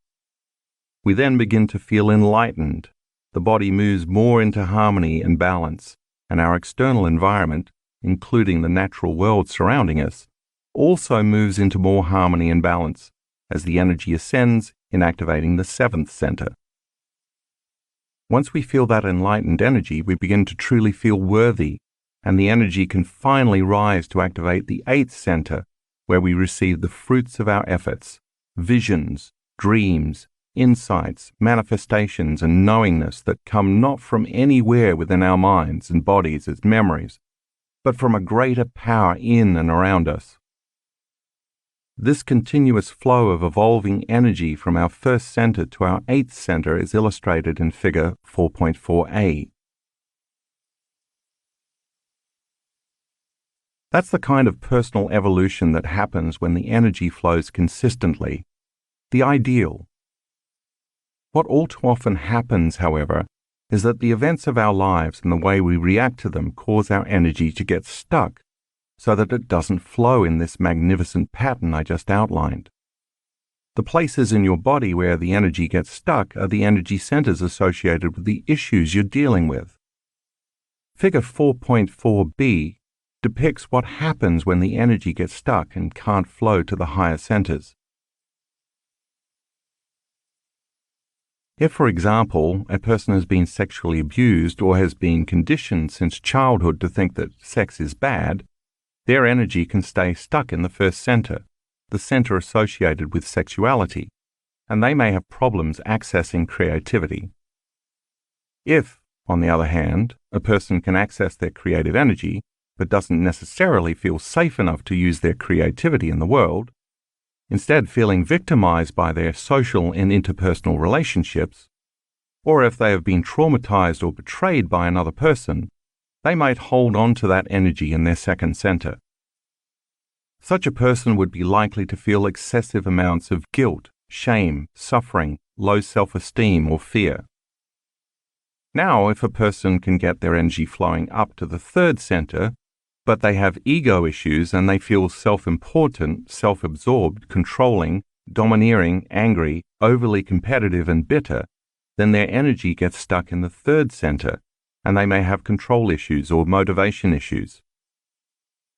We then begin to feel enlightened. The body moves more into harmony and balance, and our external environment, including the natural world surrounding us, also moves into more harmony and balance as the energy ascends in activating the seventh center. Once we feel that enlightened energy, we begin to truly feel worthy, and the energy can finally rise to activate the eighth center, where we receive the fruits of our efforts, visions, dreams, insights, manifestations, and knowingness that come not from anywhere within our minds and bodies as memories, but from a greater power in and around us. This continuous flow of evolving energy from our first center to our eighth center is illustrated in figure 4.4a. That's the kind of personal evolution that happens when the energy flows consistently, the ideal. What all too often happens, however, is that the events of our lives and the way we react to them cause our energy to get stuck, so that it doesn't flow in this magnificent pattern I just outlined. The places in your body where the energy gets stuck are the energy centers associated with the issues you're dealing with. Figure 4.4b depicts what happens when the energy gets stuck and can't flow to the higher centers. If, for example, a person has been sexually abused or has been conditioned since childhood to think that sex is bad, their energy can stay stuck in the first center, the center associated with sexuality, and they may have problems accessing creativity. If, on the other hand, a person can access their creative energy, but doesn't necessarily feel safe enough to use their creativity in the world, instead feeling victimized by their social and interpersonal relationships, or if they have been traumatized or betrayed by another person, they might hold on to that energy in their second center. Such a person would be likely to feel excessive amounts of guilt, shame, suffering, low self-esteem, or fear. Now, if a person can get their energy flowing up to the third center, but they have ego issues and they feel self-important, self-absorbed, controlling, domineering, angry, overly competitive, and bitter, then their energy gets stuck in the third center, and they may have control issues or motivation issues.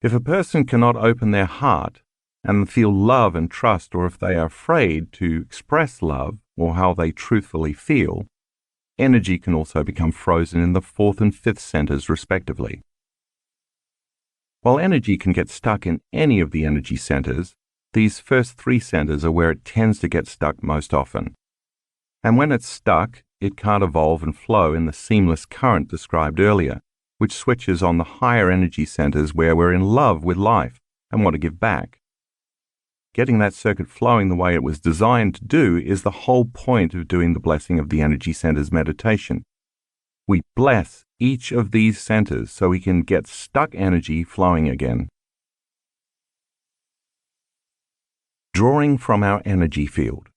If a person cannot open their heart and feel love and trust, or if they are afraid to express love or how they truthfully feel, energy can also become frozen in the fourth and fifth centers respectively. While energy can get stuck in any of the energy centers, these first three centers are where it tends to get stuck most often. And when it's stuck, it can't evolve and flow in the seamless current described earlier, which switches on the higher energy centers where we're in love with life and want to give back. Getting that circuit flowing the way it was designed to do is the whole point of doing the blessing of the energy centers meditation. We bless each of these centers so we can get stuck energy flowing again. Drawing from our energy field.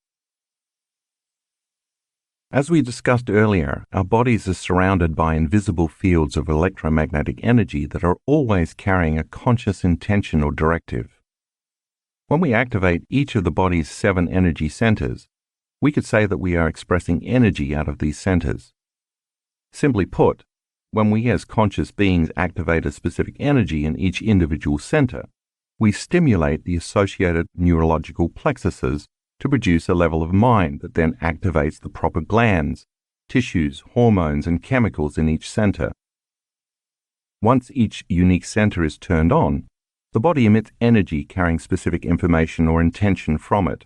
As we discussed earlier, our bodies are surrounded by invisible fields of electromagnetic energy that are always carrying a conscious intention or directive. When we activate each of the body's 7 energy centers, we could say that we are expressing energy out of these centers. Simply put, when we as conscious beings activate a specific energy in each individual center, we stimulate the associated neurological plexuses to produce a level of mind that then activates the proper glands, tissues, hormones, and chemicals in each center. Once each unique center is turned on, the body emits energy carrying specific information or intention from it.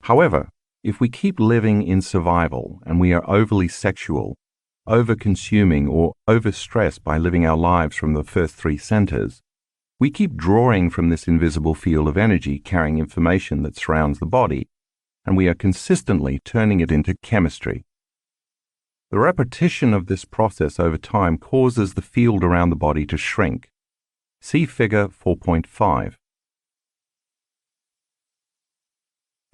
However, If we keep living in survival and we are overly sexual, over-consuming or overstressed by living our lives from the first three centers, we keep drawing from this invisible field of energy carrying information that surrounds the body, and we are consistently turning it into chemistry. The repetition of this process over time causes the field around the body to shrink. See figure 4.5.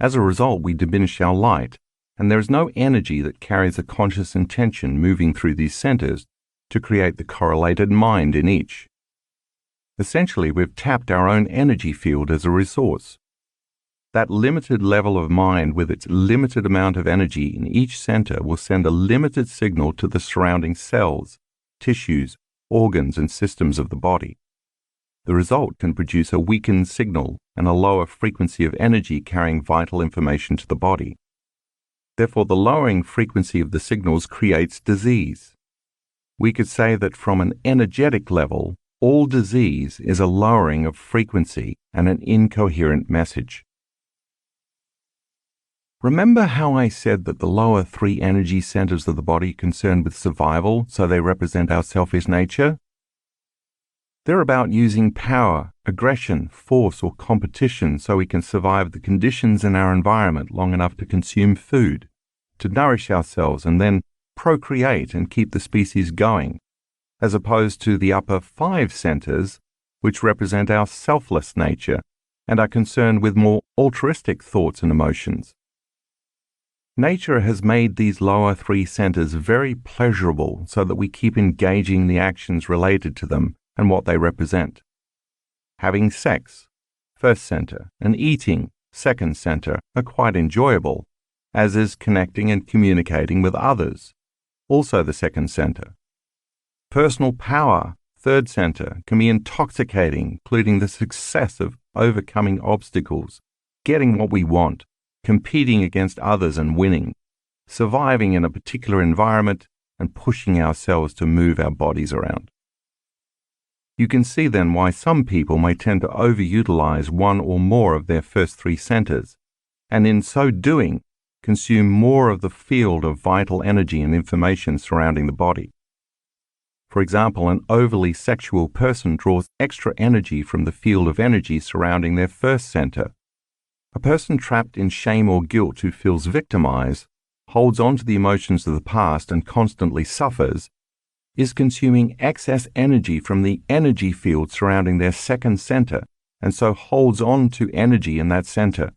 As a result, we diminish our light, and there is no energy that carries a conscious intention moving through these centers to create the correlated mind in each. Essentially, we've tapped our own energy field as a resource. That limited level of mind with its limited amount of energy in each center will send a limited signal to the surrounding cells, tissues, organs, and systems of the body. The result can produce a weakened signal and a lower frequency of energy carrying vital information to the body. Therefore, the lowering frequency of the signals creates disease. We could say that from an energetic level, all disease is a lowering of frequency and an incoherent message. Remember how I said that the lower three energy centers of the body are concerned with survival, so they represent our selfish nature? They're about using power, aggression, force, or competition so we can survive the conditions in our environment long enough to consume food, to nourish ourselves, and then procreate and keep the species going, as opposed to the upper five centers, which represent our selfless nature and are concerned with more altruistic thoughts and emotions. Nature has made these lower three centers very pleasurable so that we keep engaging the actions related to them and what they represent. Having sex, first center, and eating, second center, are quite enjoyable, as is connecting and communicating with others, also the second center. Personal power, third center, can be intoxicating, including the success of overcoming obstacles, getting what we want, competing against others and winning, surviving in a particular environment, and pushing ourselves to move our bodies around. You can see then why some people may tend to overutilize one or more of their first three centers, and in so doing, consume more of the field of vital energy and information surrounding the body. For example, an overly sexual person draws extra energy from the field of energy surrounding their first center. A person trapped in shame or guilt who feels victimized, holds on to the emotions of the past and constantly suffers, is consuming excess energy from the energy field surrounding their second center, and so holds on to energy in that center.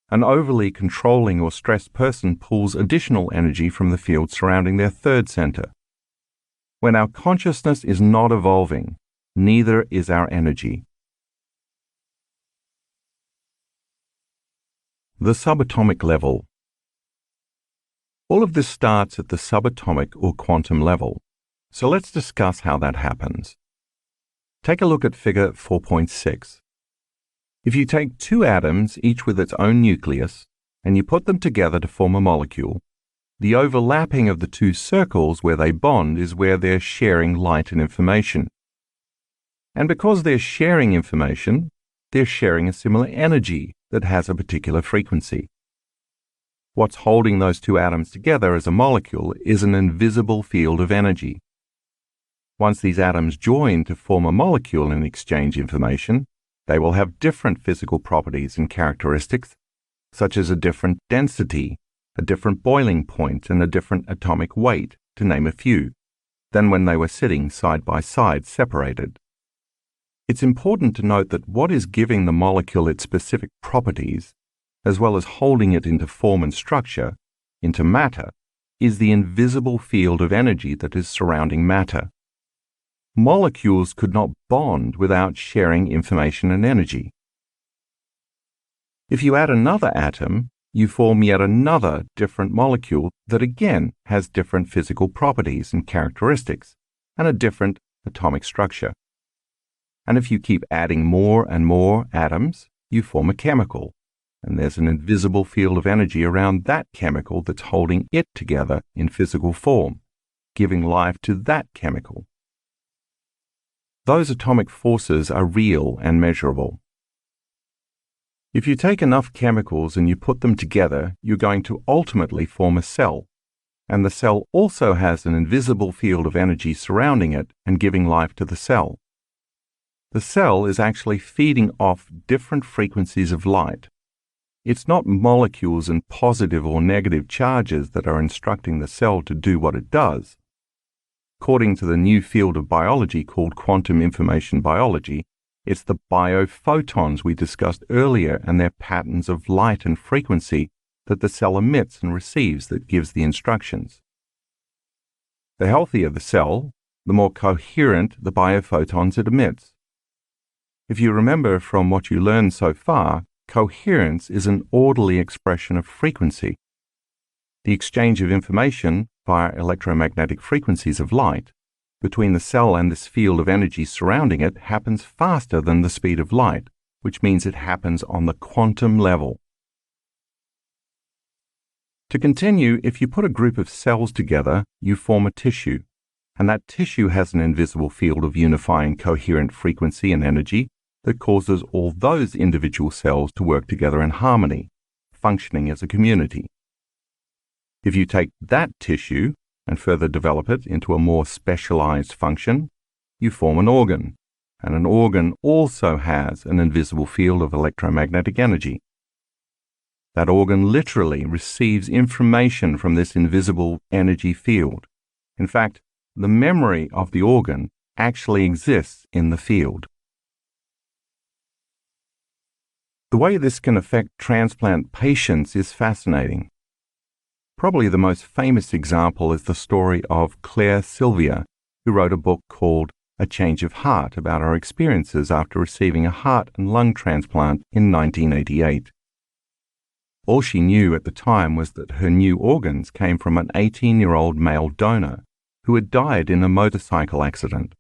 An overly controlling or stressed person pulls additional energy from the field surrounding their third center. When our consciousness is not evolving, neither is our energy. The subatomic level. All of this starts at the subatomic or quantum level, so let's discuss how that happens. Take a look at figure 4.6. If you take two atoms, each with its own nucleus, and you put them together to form a molecule, the overlapping of the two circles where they bond is where they're sharing light and information. And because they're sharing information, they're sharing a similar energy that has a particular frequency. What's holding those two atoms together as a molecule is an invisible field of energy. Once these atoms join to form a molecule and exchange information, they will have different physical properties and characteristics, such as a different density, a different boiling point, and a different atomic weight, to name a few, than when they were sitting side by side separated. It's important to note that what is giving the molecule its specific properties, as well as holding it into form and structure, into matter, is the invisible field of energy that is surrounding matter. Molecules could not bond without sharing information and energy. If you add another atom, you form yet another different molecule that again has different physical properties and characteristics, and a different atomic structure. And if you keep adding more and more atoms, you form a chemical, and there's an invisible field of energy around that chemical that's holding it together in physical form, giving life to that chemical. Those atomic forces are real and measurable. If you take enough chemicals and you put them together, you're going to ultimately form a cell. And the cell also has an invisible field of energy surrounding it and giving life to the cell. The cell is actually feeding off different frequencies of light. It's not molecules and positive or negative charges that are instructing the cell to do what it does. According to the new field of biology called quantum information biology, it's the biophotons we discussed earlier and their patterns of light and frequency that the cell emits and receives that gives the instructions. The healthier the cell, the more coherent the biophotons it emits. If you remember from what you learned so far, coherence is an orderly expression of frequency. The exchange of information via electromagnetic frequencies of light between the cell and this field of energy surrounding it happens faster than the speed of light, which means it happens on the quantum level. To continue, if you put a group of cells together, you form a tissue, and that tissue has an invisible field of unifying coherent frequency and energy that causes all those individual cells to work together in harmony, functioning as a community. If you take that tissue and further develop it into a more specialized function, you form an organ, and an organ also has an invisible field of electromagnetic energy. That organ literally receives information from this invisible energy field. In fact, the memory of the organ actually exists in the field. The way this can affect transplant patients is fascinating. Probably the most famous example is the story of Claire Sylvia, who wrote a book called A Change of Heart about her experiences after receiving a heart and lung transplant in 1988. All she knew at the time was that her new organs came from an 18-year-old male donor who had died in a motorcycle accident.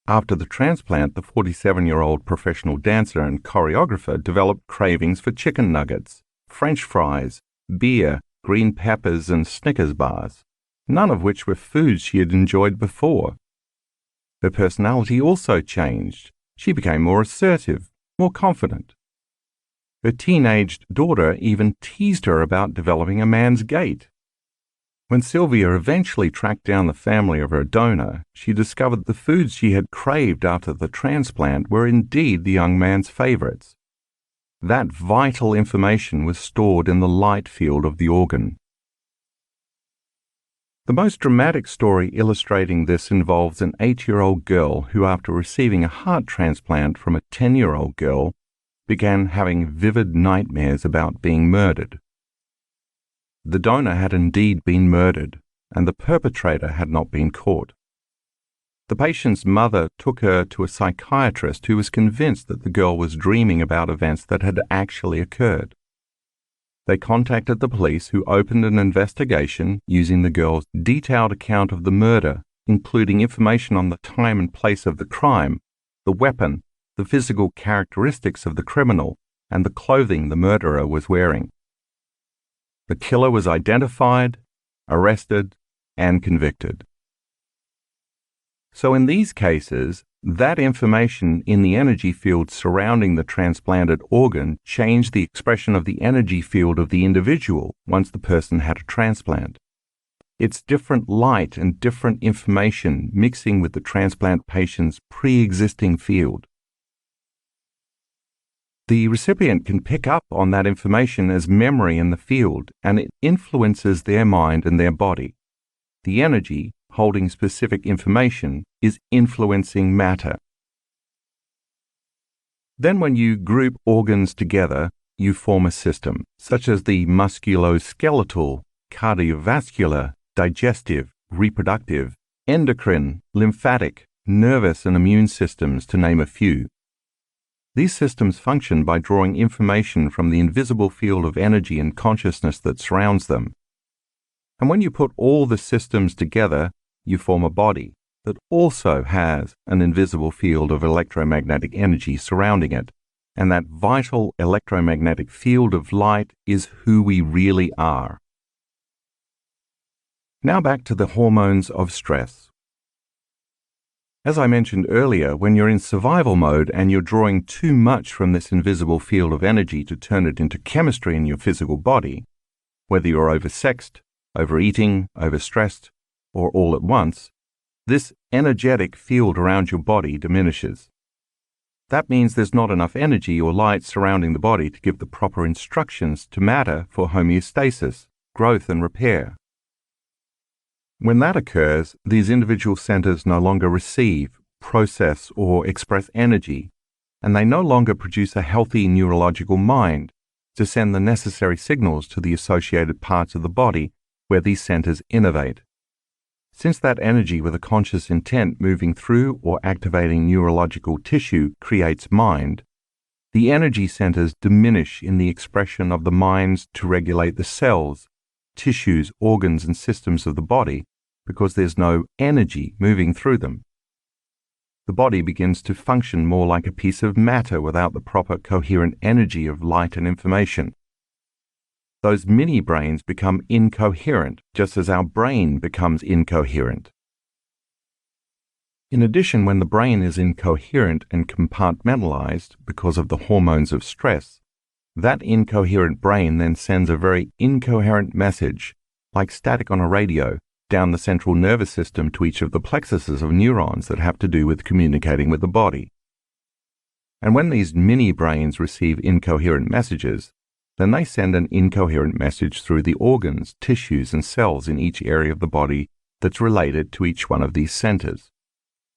After the transplant, the 47-year-old professional dancer and choreographer developed cravings for chicken nuggets, French fries, beer, green peppers, and Snickers bars, none of which were foods she had enjoyed before. Her personality also changed. She became more assertive, more confident. Her teenaged daughter even teased her about developing a man's gait. When Sylvia eventually tracked down the family of her donor, she discovered the foods she had craved after the transplant were indeed the young man's favorites. That vital information was stored in the light field of the organ. The most dramatic story illustrating this involves an 8-year-old girl who, after receiving a heart transplant from a 10-year-old girl, began having vivid nightmares about being murdered. The donor had indeed been murdered, and the perpetrator had not been caught. The patient's mother took her to a psychiatrist who was convinced that the girl was dreaming about events that had actually occurred. They contacted the police, who opened an investigation using the girl's detailed account of the murder, including information on the time and place of the crime, the weapon, the physical characteristics of the criminal, and the clothing the murderer was wearing. The killer was identified, arrested, and convicted. So in these cases, that information in the energy field surrounding the transplanted organ changed the expression of the energy field of the individual once the person had a transplant. It's different light and different information mixing with the transplant patient's pre-existing field. The recipient can pick up on that information as memory in the field, and it influences their mind and their body. The energy, holding specific information, is influencing matter. Then when you group organs together, you form a system, such as the musculoskeletal, cardiovascular, digestive, reproductive, endocrine, lymphatic, nervous, and immune systems, to name a few. These systems function by drawing information from the invisible field of energy and consciousness that surrounds them. And when you put all the systems together, you form a body that also has an invisible field of electromagnetic energy surrounding it. And that vital electromagnetic field of light is who we really are. Now back to the hormones of stress. As I mentioned earlier, when you're in survival mode and you're drawing too much from this invisible field of energy to turn it into chemistry in your physical body, whether you're oversexed, overeating, overstressed, or all at once, this energetic field around your body diminishes. That means there's not enough energy or light surrounding the body to give the proper instructions to matter for homeostasis, growth, and repair. When that occurs, these individual centers no longer receive, process, or express energy, and they no longer produce a healthy neurological mind to send the necessary signals to the associated parts of the body where these centers innovate. Since that energy with a conscious intent moving through or activating neurological tissue creates mind, the energy centers diminish in the expression of the minds to regulate the cells, tissues, organs, and systems of the body because there's no energy moving through them. The body begins to function more like a piece of matter without the proper coherent energy of light and information. Those mini brains become incoherent, just as our brain becomes incoherent. In addition, when the brain is incoherent and compartmentalized because of the hormones of stress, that incoherent brain then sends a very incoherent message, like static on a radio, down the central nervous system to each of the plexuses of neurons that have to do with communicating with the body. And when these mini brains receive incoherent messages, then they send an incoherent message through the organs, tissues, and cells in each area of the body that's related to each one of these centers.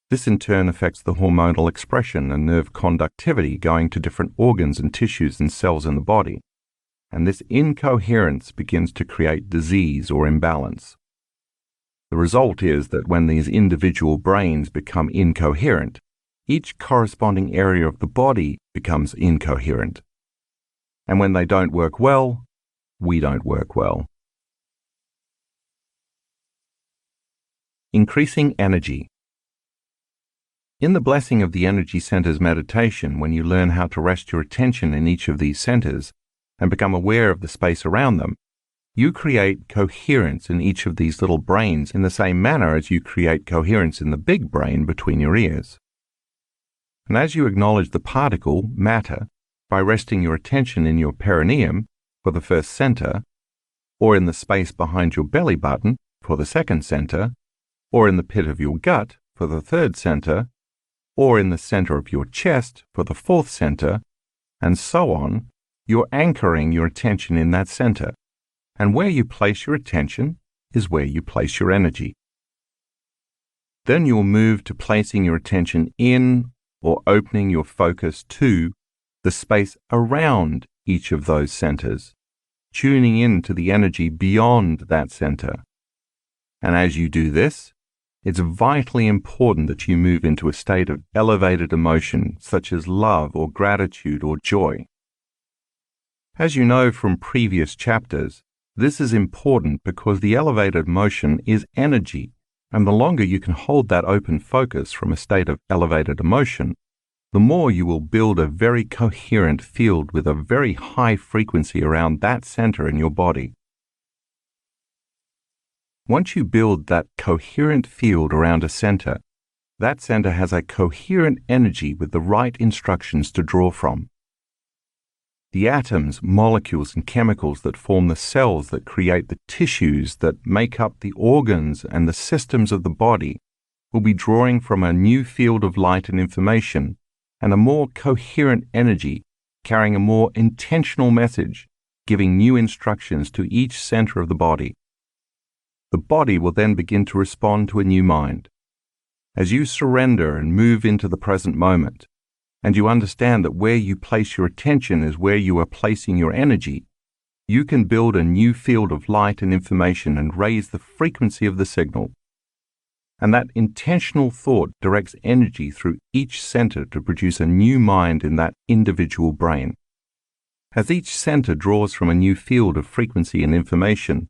This in turn affects the hormonal expression and nerve conductivity going to different organs and tissues and cells in the body, and this incoherence begins to create disease or imbalance. The result is that when these individual brains become incoherent, each corresponding area of the body becomes incoherent. And when they don't work well, we don't work well. Increasing energy. In the Blessing of the Energy Centers meditation, when you learn how to rest your attention in each of these centers and become aware of the space around them, you create coherence in each of these little brains in the same manner as you create coherence in the big brain between your ears. And as you acknowledge the particle, matter, by resting your attention in your perineum for the first center, or in the space behind your belly button for the second center, or in the pit of your gut for the third center, or in the center of your chest for the fourth center, and so on, you're anchoring your attention in that center. And where you place your attention is where you place your energy. Then you'll move to placing your attention in or opening your focus to the space around each of those centers, tuning in to the energy beyond that center. And as you do this, it's vitally important that you move into a state of elevated emotion, such as love or gratitude or joy. As you know from previous chapters, this is important because the elevated emotion is energy, and the longer you can hold that open focus from a state of elevated emotion, the more you will build a very coherent field with a very high frequency around that center in your body. Once you build that coherent field around a center, that center has a coherent energy with the right instructions to draw from. The atoms, molecules, and chemicals that form the cells that create the tissues that make up the organs and the systems of the body will be drawing from a new field of light and information and a more coherent energy carrying a more intentional message, giving new instructions to each center of the body. The body will then begin to respond to a new mind. As you surrender and move into the present moment, and you understand that where you place your attention is where you are placing your energy, you can build a new field of light and information and raise the frequency of the signal. And that intentional thought directs energy through each center to produce a new mind in that individual brain. As each center draws from a new field of frequency and information,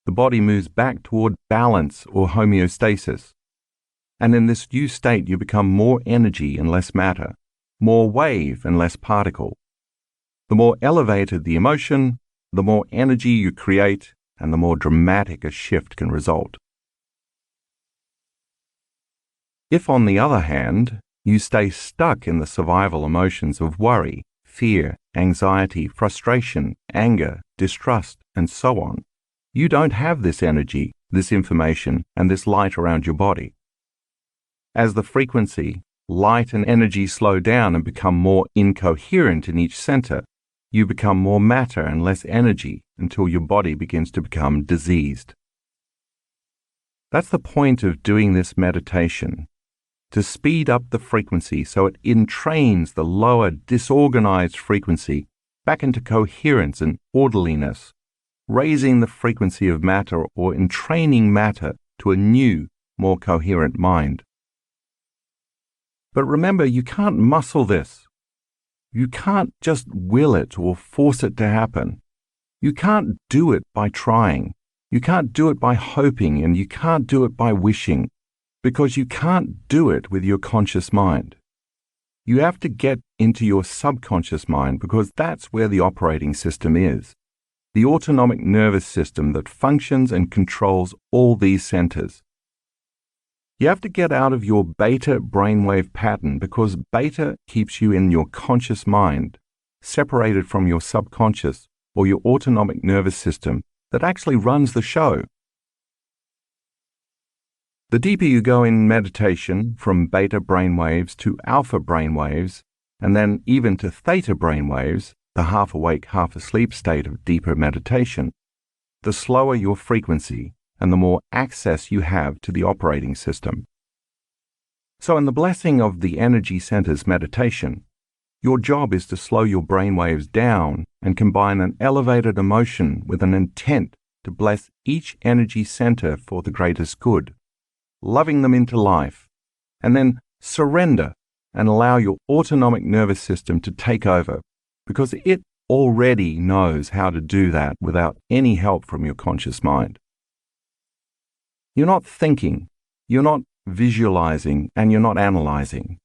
the body moves back toward balance or homeostasis. And in this new state, you become more energy and less matter, more wave and less particle. The more elevated the emotion, the more energy you create, and the more dramatic a shift can result. If, on the other hand, you stay stuck in the survival emotions of worry, fear, anxiety, frustration, anger, distrust, and so on, you don't have this energy, this information, and this light around your body. As the frequency, light, and energy slow down and become more incoherent in each center, you become more matter and less energy until your body begins to become diseased. That's the point of doing this meditation, to speed up the frequency so it entrains the lower, disorganized frequency back into coherence and orderliness, raising the frequency of matter or entraining matter to a new, more coherent mind. But remember, you can't muscle this. You can't just will it or force it to happen. You can't do it by trying. You can't do it by hoping, and you can't do it by wishing, because you can't do it with your conscious mind. You have to get into your subconscious mind, because that's where the operating system is, the autonomic nervous system that functions and controls all these centers. You have to get out of your beta brainwave pattern, because beta keeps you in your conscious mind, separated from your subconscious or your autonomic nervous system that actually runs the show. The deeper you go in meditation, from beta brainwaves to alpha brainwaves, and then even to theta brainwaves, the half-awake, half-asleep state of deeper meditation, the slower your frequency and the more access you have to the operating system. So in the blessing of the energy centers meditation, your job is to slow your brainwaves down and combine an elevated emotion with an intent to bless each energy center for the greatest good, loving them into life, and then surrender and allow your autonomic nervous system to take over, because it already knows how to do that without any help from your conscious mind. You're not thinking, you're not visualizing, and you're not analyzing.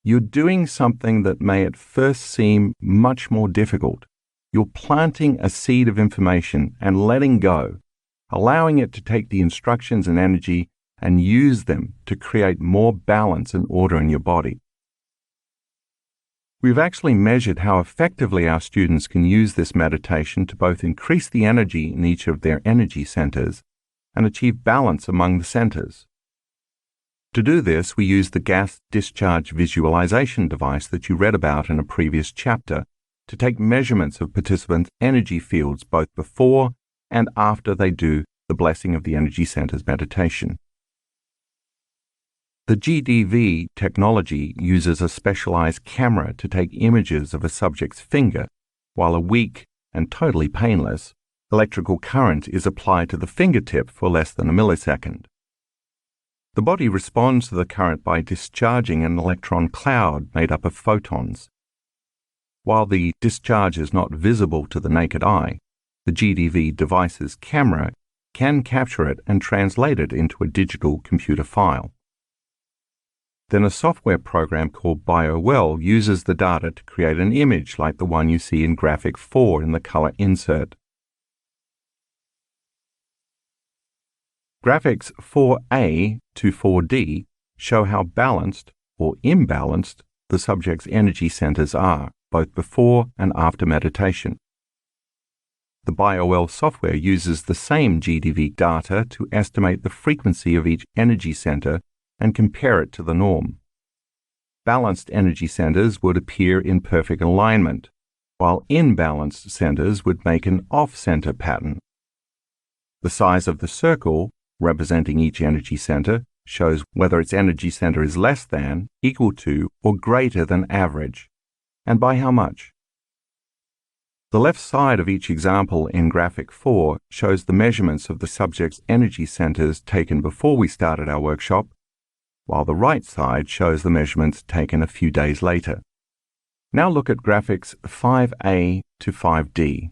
You're doing something that may at first seem much more difficult. You're planting a seed of information and letting go, allowing it to take the instructions and energy and use them to create more balance and order in your body. We've actually measured how effectively our students can use this meditation to both increase the energy in each of their energy centers and achieve balance among the centers. To do this, we use the gas discharge visualization device that you read about in a previous chapter to take measurements of participants' energy fields both before and after they do the blessing of the energy centers meditation. The GDV technology uses a specialized camera to take images of a subject's finger, while a weak and totally painless electrical current is applied to the fingertip for less than a millisecond. The body responds to the current by discharging an electron cloud made up of photons. While the discharge is not visible to the naked eye, the GDV device's camera can capture it and translate it into a digital computer file. Then a software program called BioWell uses the data to create an image like the one you see in graphic 4 in the color insert. Graphics 4A to 4D show how balanced or imbalanced the subject's energy centers are, both before and after meditation. The BioWell software uses the same GDV data to estimate the frequency of each energy center and compare it to the norm. Balanced energy centers would appear in perfect alignment, while imbalanced centers would make an off-center pattern. The size of the circle representing each energy center shows whether its energy center is less than, equal to, or greater than average, and by how much. The left side of each example in graphic 4 shows the measurements of the subject's energy centers taken before we started our workshop, while the right side shows the measurements taken a few days later. Now look at graphics 5A to 5D.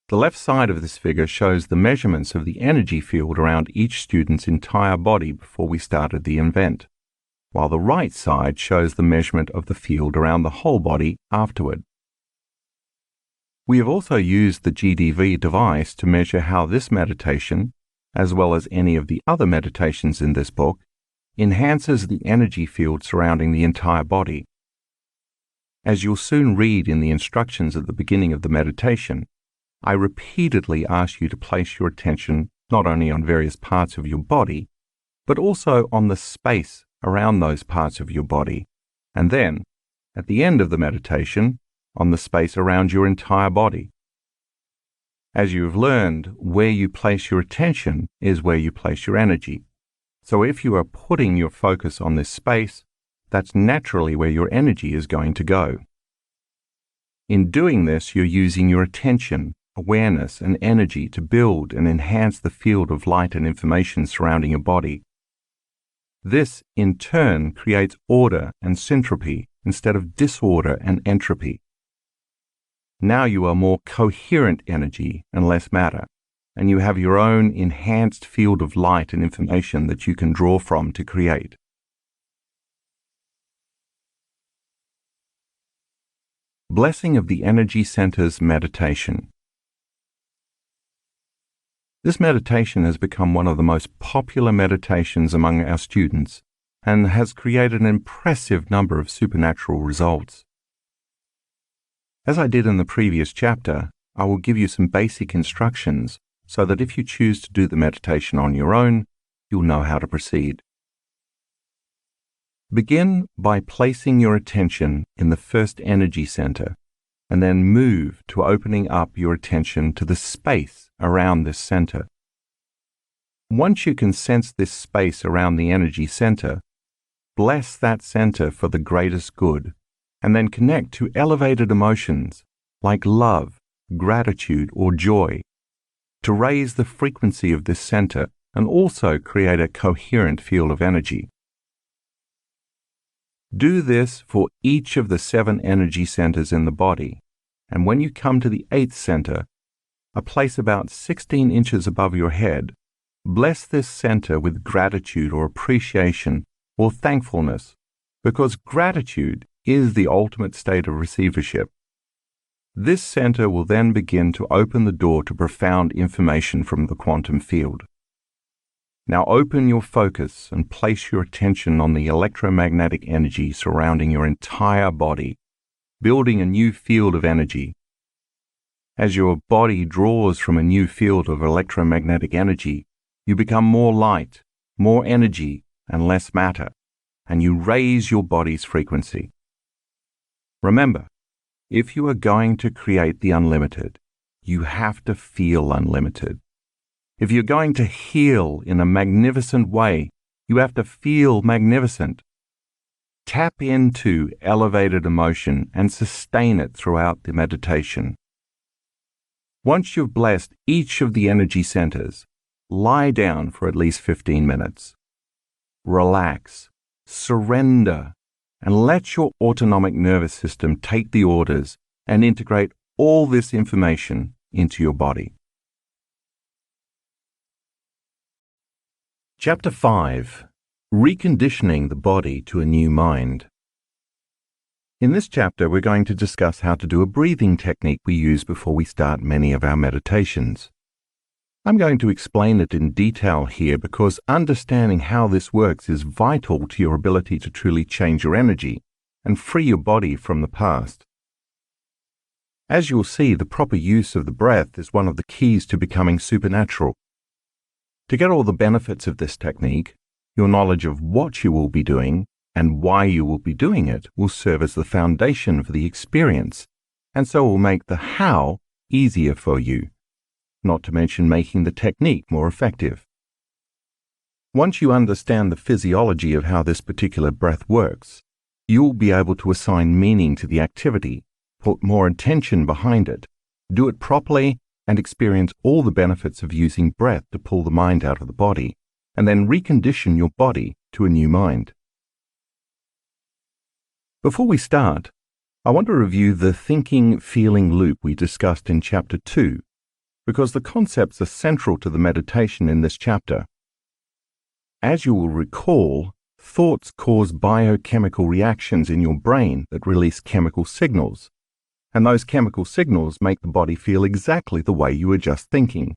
The left side of this figure shows the measurements of the energy field around each student's entire body before we started the event, while the right side shows the measurement of the field around the whole body afterward. We have also used the GDV device to measure how this meditation, as well as any of the other meditations in this book, enhances the energy field surrounding the entire body. As you'll soon read in the instructions at the beginning of the meditation, I repeatedly ask you to place your attention not only on various parts of your body, but also on the space around those parts of your body, and then, at the end of the meditation, on the space around your entire body. As you've learned, where you place your attention is where you place your energy. So if you are putting your focus on this space, that's naturally where your energy is going to go. In doing this, you're using your attention, awareness, and energy to build and enhance the field of light and information surrounding your body. This, in turn, creates order and syntropy instead of disorder and entropy. Now you are more coherent energy and less matter, and you have your own enhanced field of light and information that you can draw from to create. Blessing of the Energy Centers Meditation. This meditation has become one of the most popular meditations among our students and has created an impressive number of supernatural results. As I did in the previous chapter, I will give you some basic instructions so that if you choose to do the meditation on your own, you'll know how to proceed. Begin by placing your attention in the first energy center, and then move to opening up your attention to the space around this center. Once you can sense this space around the energy center, bless that center for the greatest good, and then connect to elevated emotions like love, gratitude, or joy to raise the frequency of this center and also create a coherent field of energy. Do this for each of the 7 energy centers in the body, and when you come to the 8th center, a place about 16 inches above your head, bless this center with gratitude or appreciation or thankfulness, because gratitude is the ultimate state of receivership. This center will then begin to open the door to profound information from the quantum field. Now open your focus and place your attention on the electromagnetic energy surrounding your entire body, building a new field of energy. As your body draws from a new field of electromagnetic energy, you become more light, more energy, and less matter, and you raise your body's frequency. Remember, if you are going to create the unlimited, you have to feel unlimited. If you're going to heal in a magnificent way, you have to feel magnificent. Tap into elevated emotion and sustain it throughout the meditation. Once you've blessed each of the energy centers, lie down for at least 15 minutes. Relax, surrender, and let your autonomic nervous system take the orders and integrate all this information into your body. Chapter 5. Reconditioning the Body to a New Mind. In this chapter, we're going to discuss how to do a breathing technique we use before we start many of our meditations. I'm going to explain it in detail here because understanding how this works is vital to your ability to truly change your energy and free your body from the past. As you'll see, the proper use of the breath is one of the keys to becoming supernatural. To get all the benefits of this technique, your knowledge of what you will be doing and why you will be doing it will serve as the foundation for the experience, and so will make the how easier for you, not to mention making the technique more effective. Once you understand the physiology of how this particular breath works, you'll be able to assign meaning to the activity, put more attention behind it, do it properly, and experience all the benefits of using breath to pull the mind out of the body, and then recondition your body to a new mind. Before we start, I want to review the thinking-feeling loop we discussed in Chapter 2, because the concepts are central to the meditation in this chapter. As you will recall, thoughts cause biochemical reactions in your brain that release chemical signals, and those chemical signals make the body feel exactly the way you were just thinking.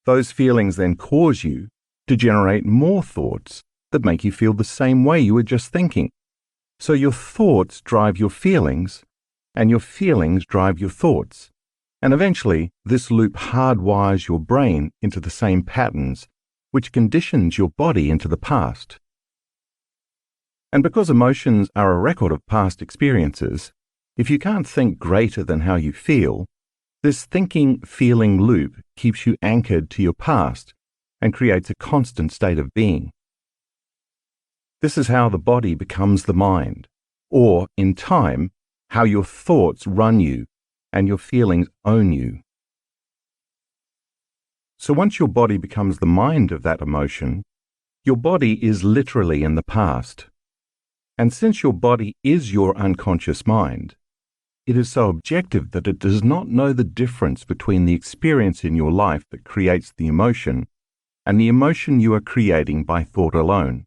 Those feelings then cause you to generate more thoughts that make you feel the same way you were just thinking. So your thoughts drive your feelings, and your feelings drive your thoughts. And eventually, this loop hardwires your brain into the same patterns, which conditions your body into the past. And because emotions are a record of past experiences, if you can't think greater than how you feel, this thinking-feeling loop keeps you anchored to your past and creates a constant state of being. This is how the body becomes the mind, or, in time, how your thoughts run you and your feelings own you. So once your body becomes the mind of that emotion, your body is literally in the past. And since your body is your unconscious mind, it is so objective that it does not know the difference between the experience in your life that creates the emotion and the emotion you are creating by thought alone.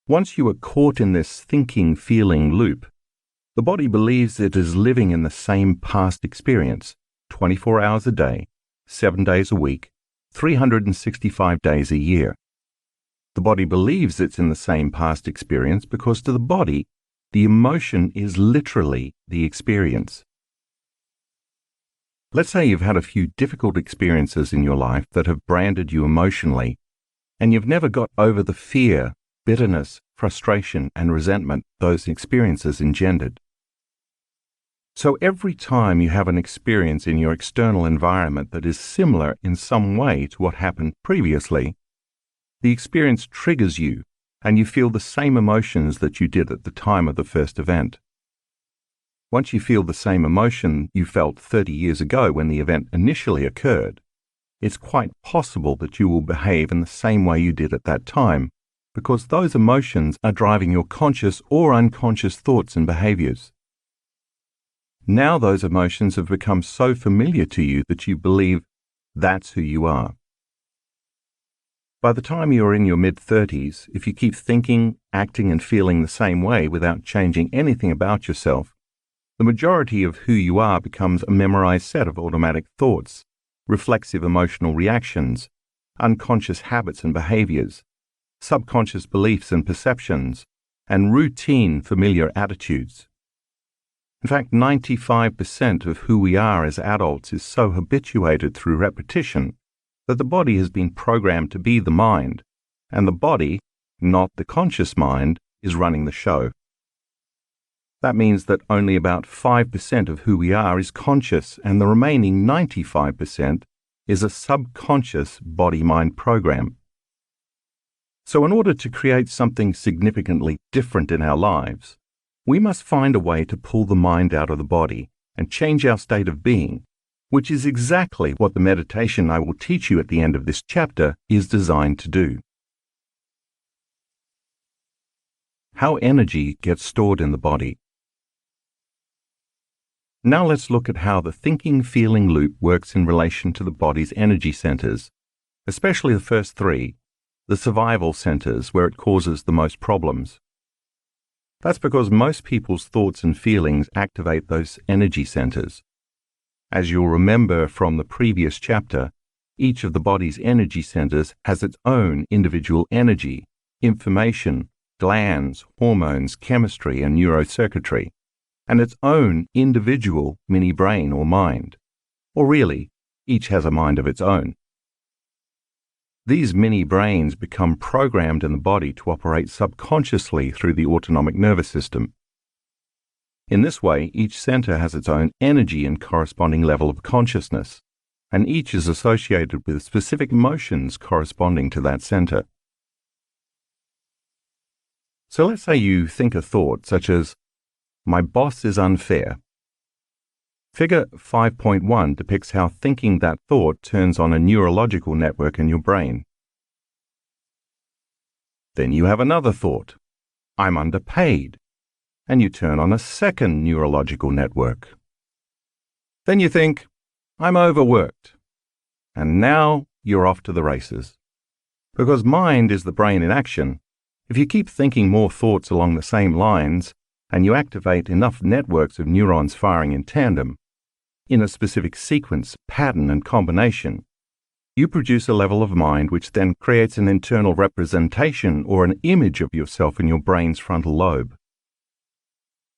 Once you are caught in this thinking-feeling loop, the body believes it is living in the same past experience, 24 hours a day, 7 days a week, 365 days a year. The body believes it's in the same past experience because to the body, the emotion is literally the experience. Let's say you've had a few difficult experiences in your life that have branded you emotionally, and you've never got over the fear, bitterness, frustration, and resentment those experiences engendered. So every time you have an experience in your external environment that is similar in some way to what happened previously, the experience triggers you, and you feel the same emotions that you did at the time of the first event. Once you feel the same emotion you felt 30 years ago when the event initially occurred, it's quite possible that you will behave in the same way you did at that time, because those emotions are driving your conscious or unconscious thoughts and behaviors. Now those emotions have become so familiar to you that you believe that's who you are. By the time you are in your mid-30s, if you keep thinking, acting, and feeling the same way without changing anything about yourself, the majority of who you are becomes a memorized set of automatic thoughts, reflexive emotional reactions, unconscious habits and behaviors, subconscious beliefs and perceptions, and routine familiar attitudes. In fact, 95% of who we are as adults is so habituated through repetition that the body has been programmed to be the mind, and the body, not the conscious mind, is running the show. That means that only about 5% of who we are is conscious, and the remaining 95% is a subconscious body-mind program. So in order to create something significantly different in our lives, we must find a way to pull the mind out of the body and change our state of being, which is exactly what the meditation I will teach you at the end of this chapter is designed to do. How energy gets stored in the body. Now let's look at how the thinking-feeling loop works in relation to the body's energy centers, especially the first three, the survival centers where it causes the most problems. That's because most people's thoughts and feelings activate those energy centers. As you'll remember from the previous chapter, each of the body's energy centers has its own individual energy, information, glands, hormones, chemistry, and neurocircuitry, and its own individual mini-brain or mind. Or really, each has a mind of its own. These mini-brains become programmed in the body to operate subconsciously through the autonomic nervous system. In this way, each center has its own energy and corresponding level of consciousness, and each is associated with specific emotions corresponding to that center. So let's say you think a thought such as, "My boss is unfair." Figure 5.1 depicts how thinking that thought turns on a neurological network in your brain. Then you have another thought, "I'm underpaid," and you turn on a second neurological network. Then you think, "I'm overworked," and now you're off to the races. Because mind is the brain in action, if you keep thinking more thoughts along the same lines, and you activate enough networks of neurons firing in tandem, in a specific sequence, pattern, and combination, you produce a level of mind which then creates an internal representation or an image of yourself in your brain's frontal lobe.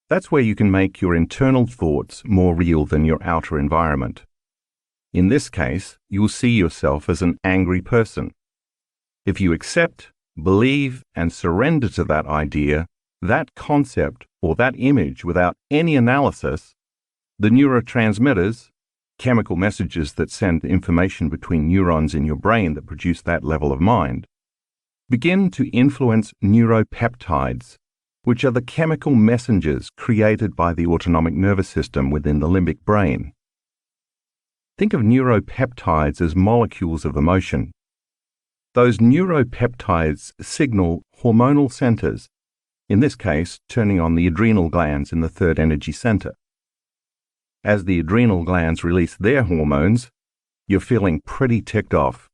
That's where you can make your internal thoughts more real than your outer environment. In this case, you'll see yourself as an angry person. If you accept, believe, and surrender to that idea, that concept, or that image without any analysis, the neurotransmitters, chemical messages that send information between neurons in your brain that produce that level of mind, begin to influence neuropeptides, which are the chemical messengers created by the autonomic nervous system within the limbic brain. Think of neuropeptides as molecules of emotion. Those neuropeptides signal hormonal centers, in this case, turning on the adrenal glands in the third energy center. As the adrenal glands release their hormones, you're feeling pretty ticked off.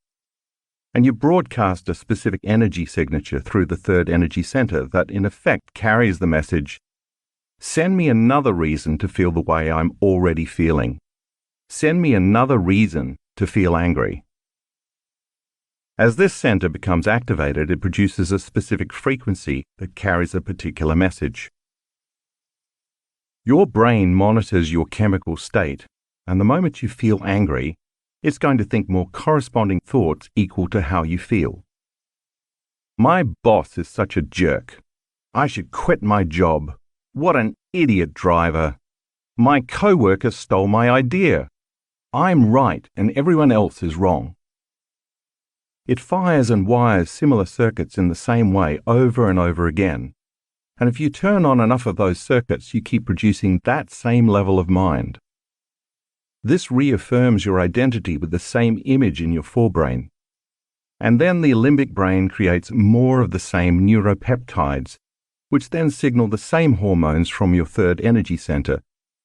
And you broadcast a specific energy signature through the third energy center that in effect carries the message, "Send me another reason to feel the way I'm already feeling. Send me another reason to feel angry." As this center becomes activated, it produces a specific frequency that carries a particular message. Your brain monitors your chemical state, and the moment you feel angry, it's going to think more corresponding thoughts equal to how you feel. "My boss is such a jerk. I should quit my job. What an idiot driver. My coworker stole my idea. I'm right and everyone else is wrong." It fires and wires similar circuits in the same way over and over again. And if you turn on enough of those circuits, you keep producing that same level of mind. This reaffirms your identity with the same image in your forebrain. And then the limbic brain creates more of the same neuropeptides, which then signal the same hormones from your third energy center,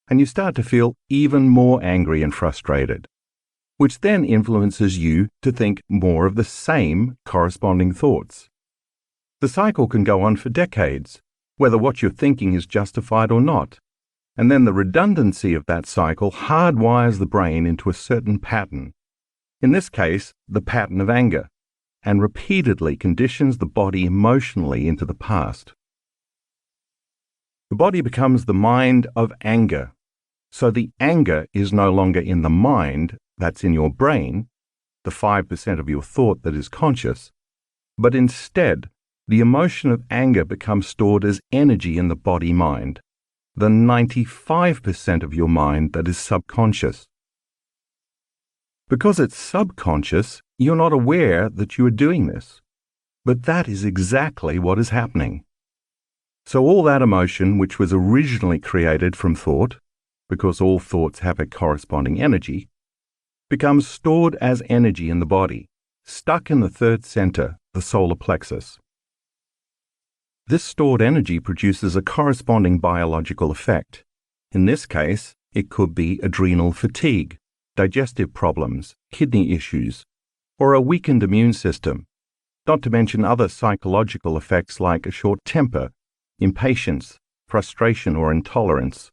and you start to feel even more angry and frustrated, which then influences you to think more of the same corresponding thoughts. The cycle can go on for decades, whether what you're thinking is justified or not, and then the redundancy of that cycle hardwires the brain into a certain pattern, in this case, the pattern of anger, and repeatedly conditions the body emotionally into the past. The body becomes the mind of anger, so the anger is no longer in the mind, that's in your brain, the 5% of your thought that is conscious, but instead, the emotion of anger becomes stored as energy in the body-mind, the 95% of your mind that is subconscious. Because it's subconscious, you're not aware that you are doing this, but that is exactly what is happening. So all that emotion, which was originally created from thought, because all thoughts have a corresponding energy, becomes stored as energy in the body, stuck in the third center, the solar plexus. This stored energy produces a corresponding biological effect. In this case, it could be adrenal fatigue, digestive problems, kidney issues, or a weakened immune system, not to mention other psychological effects like a short temper, impatience, frustration, or intolerance.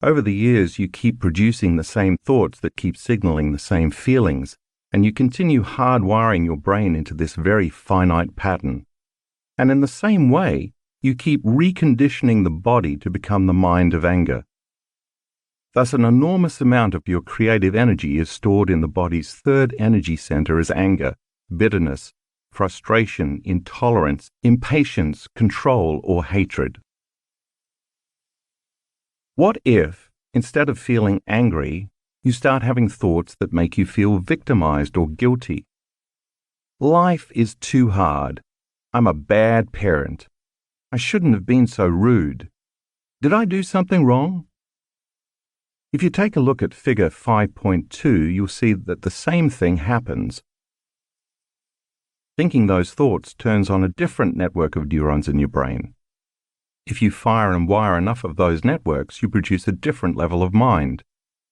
Over the years, you keep producing the same thoughts that keep signaling the same feelings, and you continue hardwiring your brain into this very finite pattern. And in the same way, you keep reconditioning the body to become the mind of anger. Thus, an enormous amount of your creative energy is stored in the body's third energy center as anger, bitterness, frustration, intolerance, impatience, control, or hatred. What if, instead of feeling angry, you start having thoughts that make you feel victimized or guilty? Life is too hard. I'm a bad parent. I shouldn't have been so rude. Did I do something wrong? If you take a look at figure 5.2, you'll see that the same thing happens. Thinking those thoughts turns on a different network of neurons in your brain. If you fire and wire enough of those networks, you produce a different level of mind,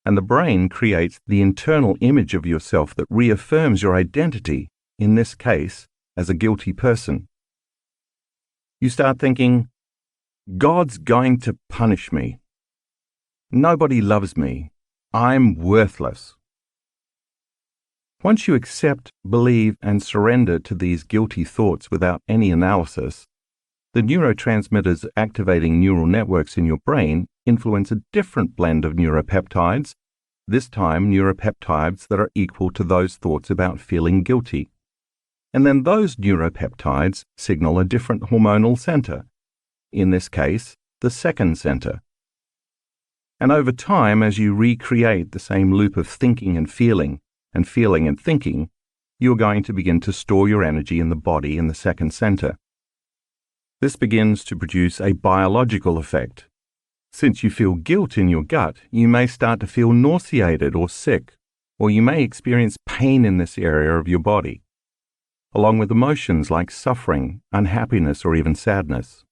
and the brain creates the internal image of yourself that reaffirms your identity, in this case, as a guilty person. You start thinking, God's going to punish me. Nobody loves me. I'm worthless. Once you accept, believe, and surrender to these guilty thoughts without any analysis, the neurotransmitters activating neural networks in your brain influence a different blend of neuropeptides, this time neuropeptides that are equal to those thoughts about feeling guilty. And then those neuropeptides signal a different hormonal center, in this case, the second center. And over time, as you recreate the same loop of thinking and feeling and thinking, you are going to begin to store your energy in the body in the second center. This begins to produce a biological effect. Since you feel guilt in your gut, you may start to feel nauseated or sick, or you may experience pain in this area of your body, along with emotions like suffering, unhappiness, or even sadness.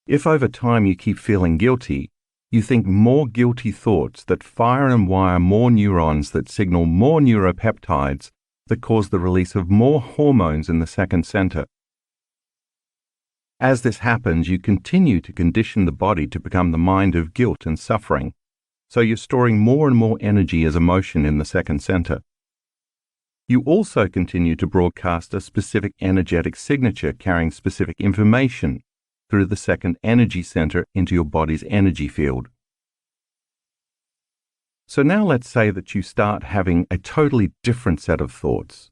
If over time you keep feeling guilty, you think more guilty thoughts that fire and wire more neurons that signal more neuropeptides that cause the release of more hormones in the second center. As this happens, you continue to condition the body to become the mind of guilt and suffering, so you're storing more and more energy as emotion in the second center. You also continue to broadcast a specific energetic signature carrying specific information through the second energy center into your body's energy field. So now let's say that you start having a totally different set of thoughts.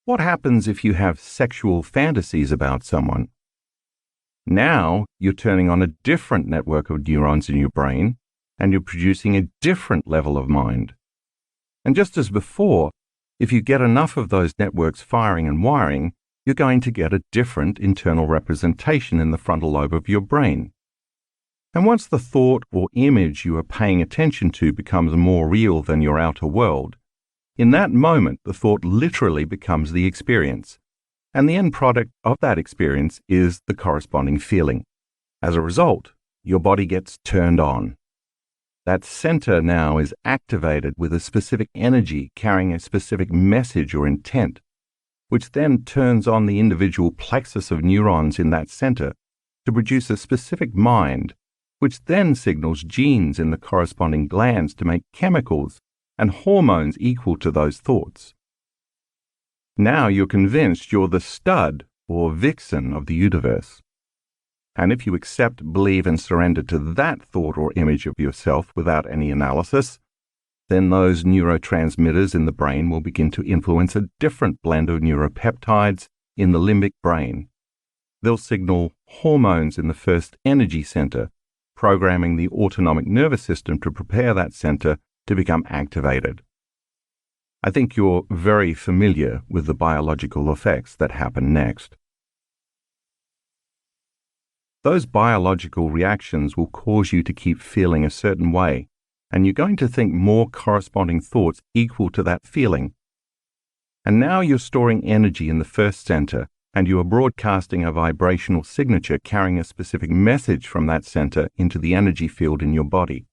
What happens if you have sexual fantasies about someone? Now you're turning on a different network of neurons in your brain, and you're producing a different level of mind. And just as before, if you get enough of those networks firing and wiring, you're going to get a different internal representation in the frontal lobe of your brain. And once the thought or image you are paying attention to becomes more real than your outer world, in that moment the thought literally becomes the experience, and the end product of that experience is the corresponding feeling. As a result, your body gets turned on. That center now is activated with a specific energy carrying a specific message or intent, which then turns on the individual plexus of neurons in that center to produce a specific mind, which then signals genes in the corresponding glands to make chemicals and hormones equal to those thoughts. Now you're convinced you're the stud or vixen of the universe. And if you accept, believe, and surrender to that thought or image of yourself without any analysis, then those neurotransmitters in the brain will begin to influence a different blend of neuropeptides in the limbic brain. They'll signal hormones in the first energy center, programming the autonomic nervous system to prepare that center to become activated. I think you're very familiar with the biological effects that happen next. Those biological reactions will cause you to keep feeling a certain way, and you're going to think more corresponding thoughts equal to that feeling. And now you're storing energy in the first center, and you are broadcasting a vibrational signature carrying a specific message from that center into the energy field in your body.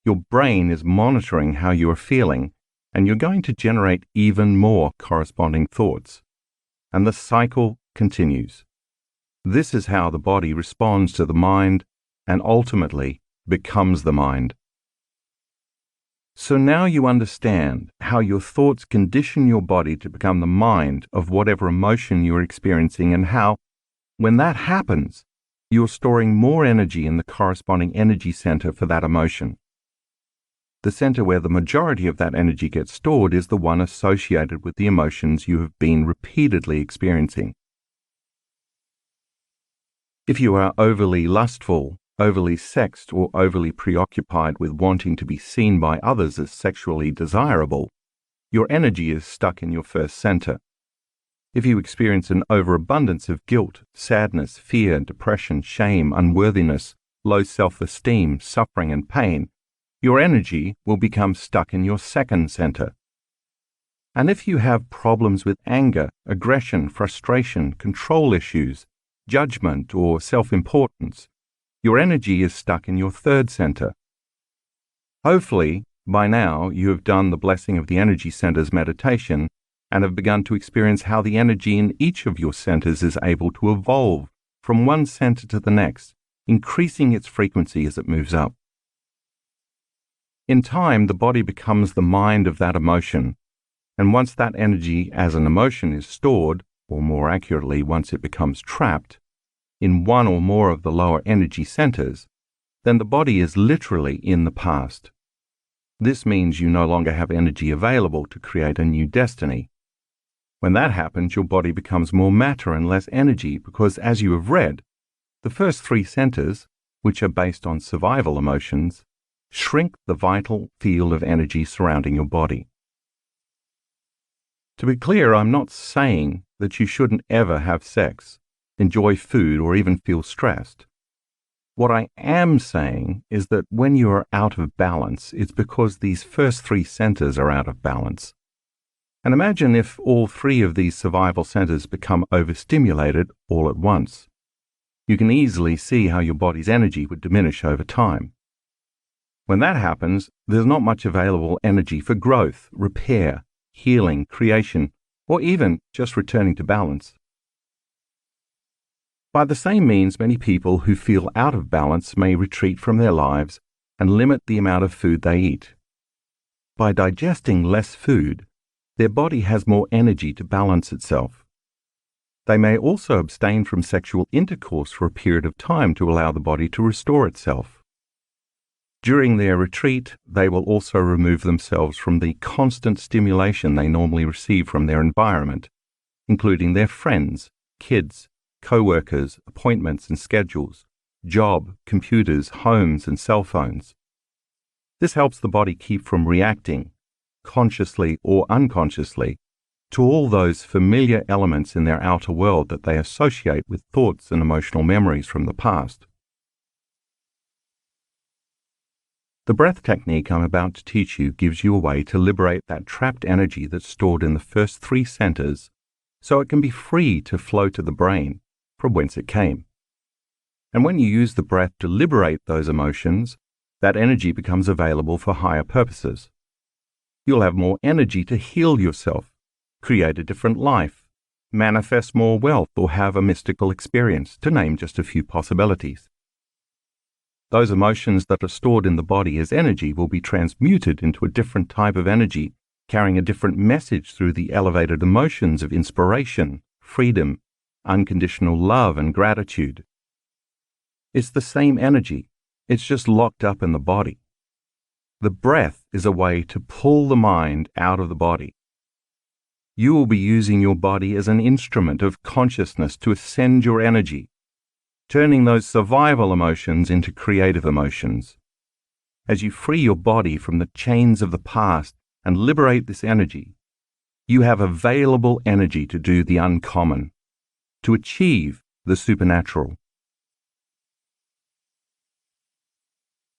Your brain is monitoring how you are feeling, and you're going to generate even more corresponding thoughts. And the cycle continues. This is how the body responds to the mind and ultimately becomes the mind. So now you understand how your thoughts condition your body to become the mind of whatever emotion you're experiencing, and how, when that happens, you're storing more energy in the corresponding energy center for that emotion. The center where the majority of that energy gets stored is the one associated with the emotions you have been repeatedly experiencing. If you are overly lustful, overly sexed, or overly preoccupied with wanting to be seen by others as sexually desirable, your energy is stuck in your first center. If you experience an overabundance of guilt, sadness, fear, depression, shame, unworthiness, low self-esteem, suffering, and pain, your energy will become stuck in your second center. And if you have problems with anger, aggression, frustration, control issues, judgment, or self-importance, your energy is stuck in your third center. Hopefully, by now, you have done the Blessing of the Energy Centers meditation and have begun to experience how the energy in each of your centers is able to evolve from one center to the next, increasing its frequency as it moves up. In time, the body becomes the mind of that emotion, and once that energy as an emotion is stored, or more accurately, once it becomes trapped, in one or more of the lower energy centers, then the body is literally in the past. This means you no longer have energy available to create a new destiny. When that happens, your body becomes more matter and less energy because, as you have read, the first three centers, which are based on survival emotions, shrink the vital field of energy surrounding your body. To be clear, I'm not saying that you shouldn't ever have sex, enjoy food, or even feel stressed. What I am saying is that when you are out of balance, it's because these first three centers are out of balance. And imagine if all three of these survival centers become overstimulated all at once. You can easily see how your body's energy would diminish over time. When that happens, there's not much available energy for growth, repair, healing, creation, or even just returning to balance. By the same means, many people who feel out of balance may retreat from their lives and limit the amount of food they eat. By digesting less food, their body has more energy to balance itself. They may also abstain from sexual intercourse for a period of time to allow the body to restore itself. During their retreat, they will also remove themselves from the constant stimulation they normally receive from their environment, including their friends, kids, co-workers, appointments and schedules, job, computers, homes and cell phones. This helps the body keep from reacting, consciously or unconsciously, to all those familiar elements in their outer world that they associate with thoughts and emotional memories from the past. The breath technique I'm about to teach you gives you a way to liberate that trapped energy that's stored in the first three centers so it can be free to flow to the brain, from whence it came. And when you use the breath to liberate those emotions, that energy becomes available for higher purposes. You'll have more energy to heal yourself, create a different life, manifest more wealth, or have a mystical experience, to name just a few possibilities. Those emotions that are stored in the body as energy will be transmuted into a different type of energy, carrying a different message through the elevated emotions of inspiration, freedom, unconditional love, and gratitude. It's the same energy, it's just locked up in the body. The breath is a way to pull the mind out of the body. You will be using your body as an instrument of consciousness to ascend your energy, turning those survival emotions into creative emotions. As you free your body from the chains of the past and liberate this energy, you have available energy to do the uncommon, to achieve the supernatural.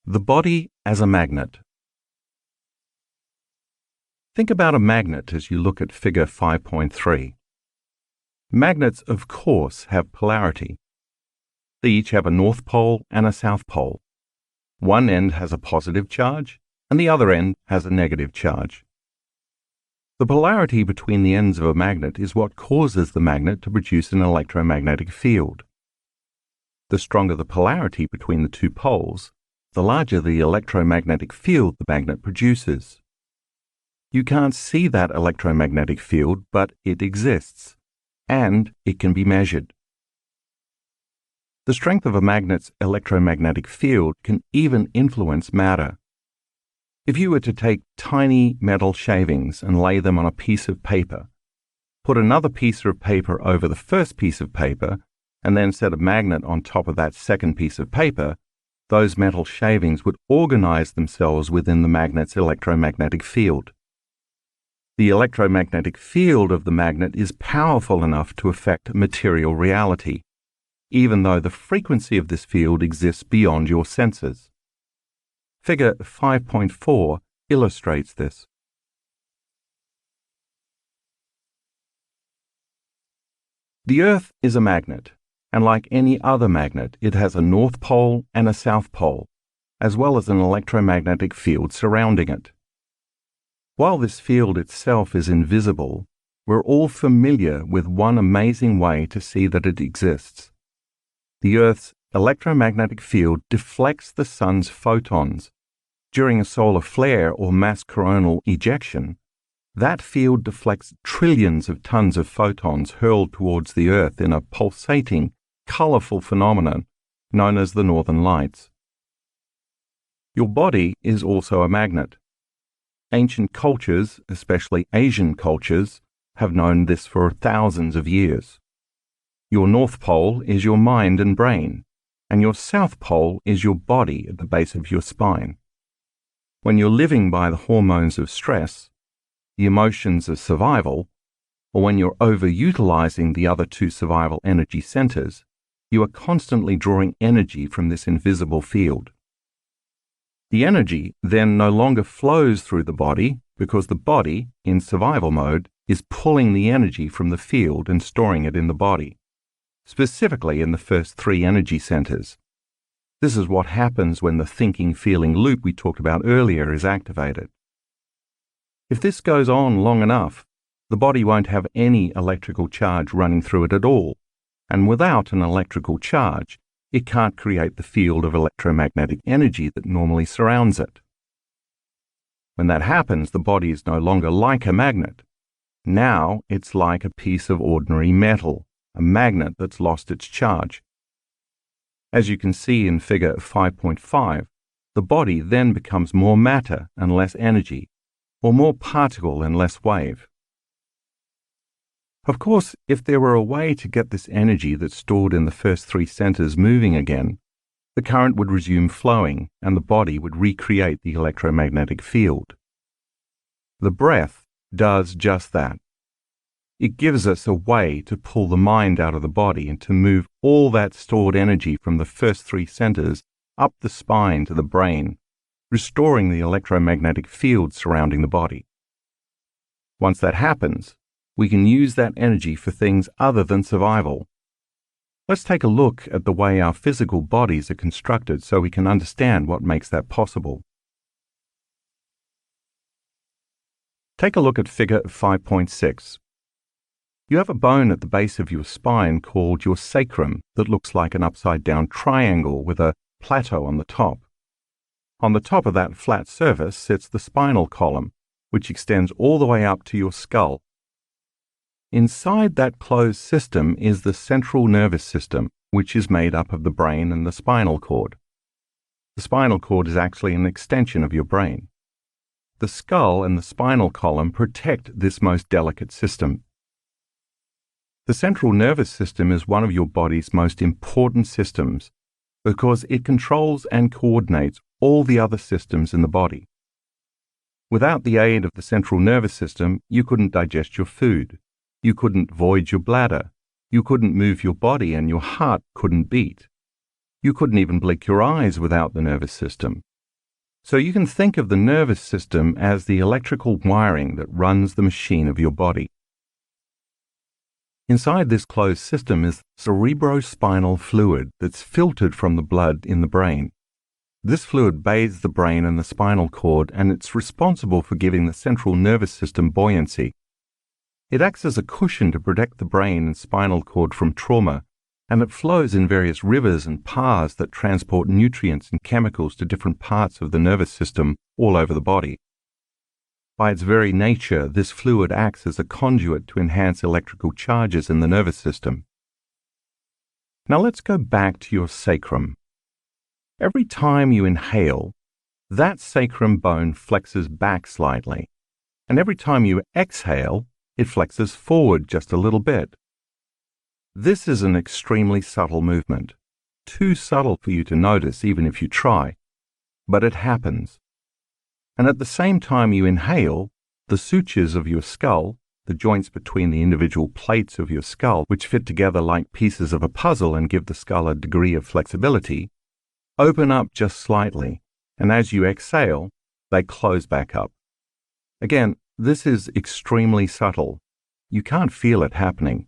The body as a magnet. Think about a magnet as you look at figure 5.3. Magnets, of course, have polarity. They each have a north pole and a south pole. One end has a positive charge, and the other end has a negative charge. The polarity between the ends of a magnet is what causes the magnet to produce an electromagnetic field. The stronger the polarity between the two poles, the larger the electromagnetic field the magnet produces. You can't see that electromagnetic field, but it exists, and it can be measured. The strength of a magnet's electromagnetic field can even influence matter. If you were to take tiny metal shavings and lay them on a piece of paper, put another piece of paper over the first piece of paper, and then set a magnet on top of that second piece of paper, those metal shavings would organize themselves within the magnet's electromagnetic field. The electromagnetic field of the magnet is powerful enough to affect material reality, even though the frequency of this field exists beyond your senses. Figure 5.4 illustrates this. The Earth is a magnet, and like any other magnet, it has a north pole and a south pole, as well as an electromagnetic field surrounding it. While this field itself is invisible, we're all familiar with one amazing way to see that it exists. The Earth's electromagnetic field deflects the sun's photons, During a solar flare or mass coronal ejection, that field deflects trillions of tons of photons hurled towards the Earth in a pulsating, colorful phenomenon known as the Northern Lights. Your body is also a magnet. Ancient cultures, especially Asian cultures, have known this for thousands of years. Your North Pole is your mind and brain, and your South Pole is your body at the base of your spine. When you're living by the hormones of stress, the emotions of survival, or when you're overutilizing the other two survival energy centers, you are constantly drawing energy from this invisible field. The energy then no longer flows through the body because the body, in survival mode, is pulling the energy from the field and storing it in the body, specifically in the first three energy centers. This is what happens when the thinking-feeling loop we talked about earlier is activated. If this goes on long enough, the body won't have any electrical charge running through it at all, and without an electrical charge, it can't create the field of electromagnetic energy that normally surrounds it. When that happens, the body is no longer like a magnet. Now it's like a piece of ordinary metal, a magnet that's lost its charge. As you can see in figure 5.5, the body then becomes more matter and less energy, or more particle and less wave. Of course, if there were a way to get this energy that's stored in the first three centers moving again, the current would resume flowing and the body would recreate the electromagnetic field. The breath does just that. It gives us a way to pull the mind out of the body and to move all that stored energy from the first three centers up the spine to the brain, restoring the electromagnetic field surrounding the body. Once that happens, we can use that energy for things other than survival. Let's take a look at the way our physical bodies are constructed so we can understand what makes that possible. Take a look at figure 5.6. You have a bone at the base of your spine called your sacrum that looks like an upside-down triangle with a plateau on the top. On the top of that flat surface sits the spinal column, which extends all the way up to your skull. Inside that closed system is the central nervous system, which is made up of the brain and the spinal cord. The spinal cord is actually an extension of your brain. The skull and the spinal column protect this most delicate system. The central nervous system is one of your body's most important systems because it controls and coordinates all the other systems in the body. Without the aid of the central nervous system, you couldn't digest your food. You couldn't void your bladder. You couldn't move your body and your heart couldn't beat. You couldn't even blink your eyes without the nervous system. So you can think of the nervous system as the electrical wiring that runs the machine of your body. Inside this closed system is cerebrospinal fluid that's filtered from the blood in the brain. This fluid bathes the brain and the spinal cord, and it's responsible for giving the central nervous system buoyancy. It acts as a cushion to protect the brain and spinal cord from trauma, and it flows in various rivers and paths that transport nutrients and chemicals to different parts of the nervous system all over the body. By its very nature, this fluid acts as a conduit to enhance electrical charges in the nervous system. Now let's go back to your sacrum. Every time you inhale, that sacrum bone flexes back slightly, and every time you exhale, it flexes forward just a little bit. This is an extremely subtle movement, too subtle for you to notice even if you try, but it happens. And at the same time you inhale, the sutures of your skull, the joints between the individual plates of your skull, which fit together like pieces of a puzzle and give the skull a degree of flexibility, open up just slightly, and as you exhale, they close back up. Again, this is extremely subtle. You can't feel it happening.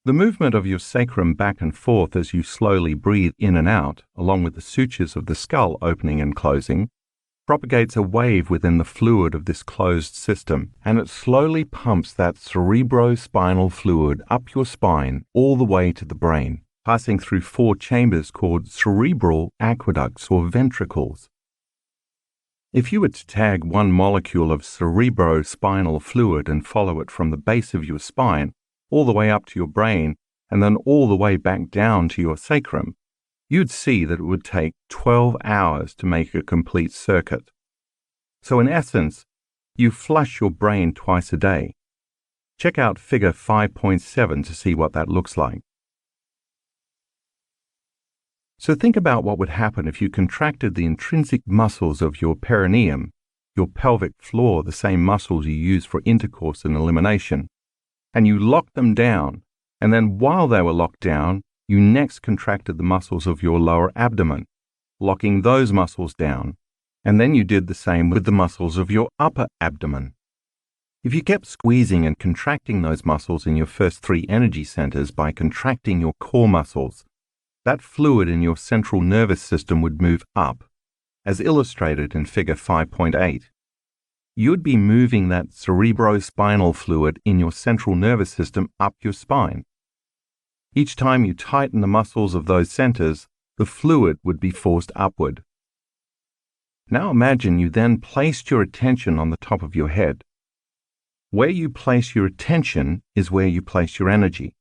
The movement of your sacrum back and forth as you slowly breathe in and out, along with the sutures of the skull opening and closing, propagates a wave within the fluid of this closed system, and it slowly pumps that cerebrospinal fluid up your spine all the way to the brain, passing through 4 chambers called cerebral aqueducts or ventricles. If you were to tag one molecule of cerebrospinal fluid and follow it from the base of your spine all the way up to your brain and then all the way back down to your sacrum, you'd see that it would take 12 hours to make a complete circuit. So in essence, you flush your brain twice a day. Check out figure 5.7 to see what that looks like. So think about what would happen if you contracted the intrinsic muscles of your perineum, your pelvic floor, the same muscles you use for intercourse and elimination, and you locked them down, and then while they were locked down, you next contracted the muscles of your lower abdomen, locking those muscles down, and then you did the same with the muscles of your upper abdomen. If you kept squeezing and contracting those muscles in your first 3 energy centers by contracting your core muscles, that fluid in your central nervous system would move up, as illustrated in figure 5.8. You'd be moving that cerebrospinal fluid in your central nervous system up your spine. Each time you tighten the muscles of those centers, the fluid would be forced upward. Now imagine you then placed your attention on the top of your head. Where you place your attention is where you place your energy.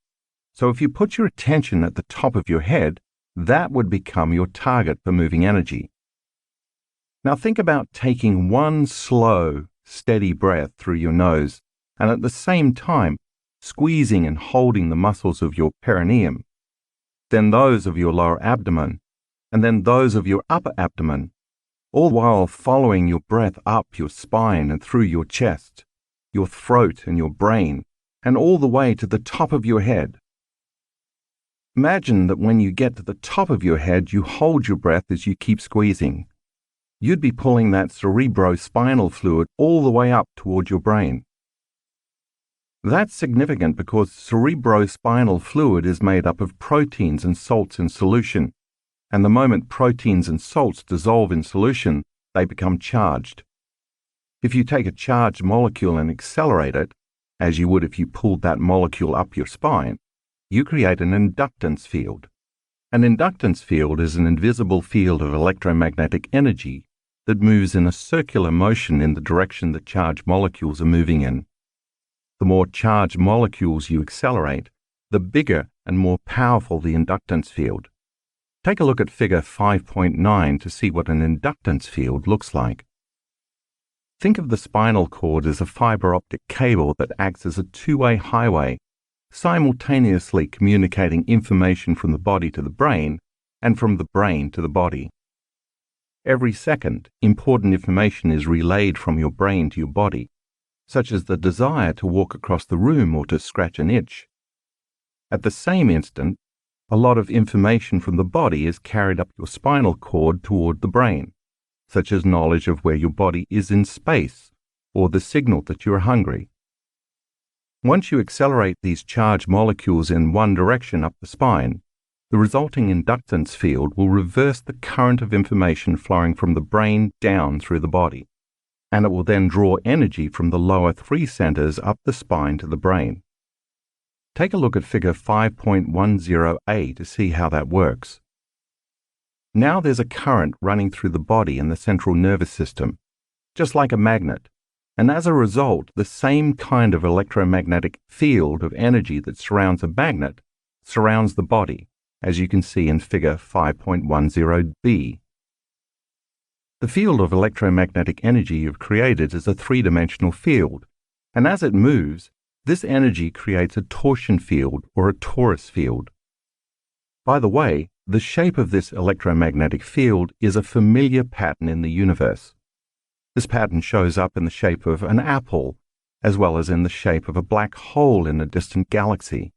So if you put your attention at the top of your head, that would become your target for moving energy. Now think about taking one slow, steady breath through your nose and at the same time squeezing and holding the muscles of your perineum, then those of your lower abdomen, and then those of your upper abdomen, all while following your breath up your spine and through your chest, your throat and your brain, and all the way to the top of your head. Imagine that when you get to the top of your head, you hold your breath as you keep squeezing. You'd be pulling that cerebrospinal fluid all the way up toward your brain. That's significant because cerebrospinal fluid is made up of proteins and salts in solution, and the moment proteins and salts dissolve in solution, they become charged. If you take a charged molecule and accelerate it, as you would if you pulled that molecule up your spine, you create an inductance field. An inductance field is an invisible field of electromagnetic energy that moves in a circular motion in the direction that charged molecules are moving in. The more charged molecules you accelerate, the bigger and more powerful the inductance field. Take a look at figure 5.9 to see what an inductance field looks like. Think of the spinal cord as a fiber optic cable that acts as a two-way highway, simultaneously communicating information from the body to the brain and from the brain to the body. Every second, important information is relayed from your brain to your body, such as the desire to walk across the room or to scratch an itch. At the same instant, a lot of information from the body is carried up your spinal cord toward the brain, such as knowledge of where your body is in space or the signal that you are hungry. Once you accelerate these charged molecules in one direction up the spine, the resulting inductance field will reverse the current of information flowing from the brain down through the body, and it will then draw energy from the lower 3 centers up the spine to the brain. Take a look at figure 5.10a to see how that works. Now there's a current running through the body and the central nervous system, just like a magnet, and as a result, the same kind of electromagnetic field of energy that surrounds a magnet surrounds the body, as you can see in figure 5.10b. The field of electromagnetic energy you've created is a 3-dimensional field, and as it moves, this energy creates a torsion field or a torus field. By the way, the shape of this electromagnetic field is a familiar pattern in the universe. This pattern shows up in the shape of an apple, as well as in the shape of a black hole in a distant galaxy.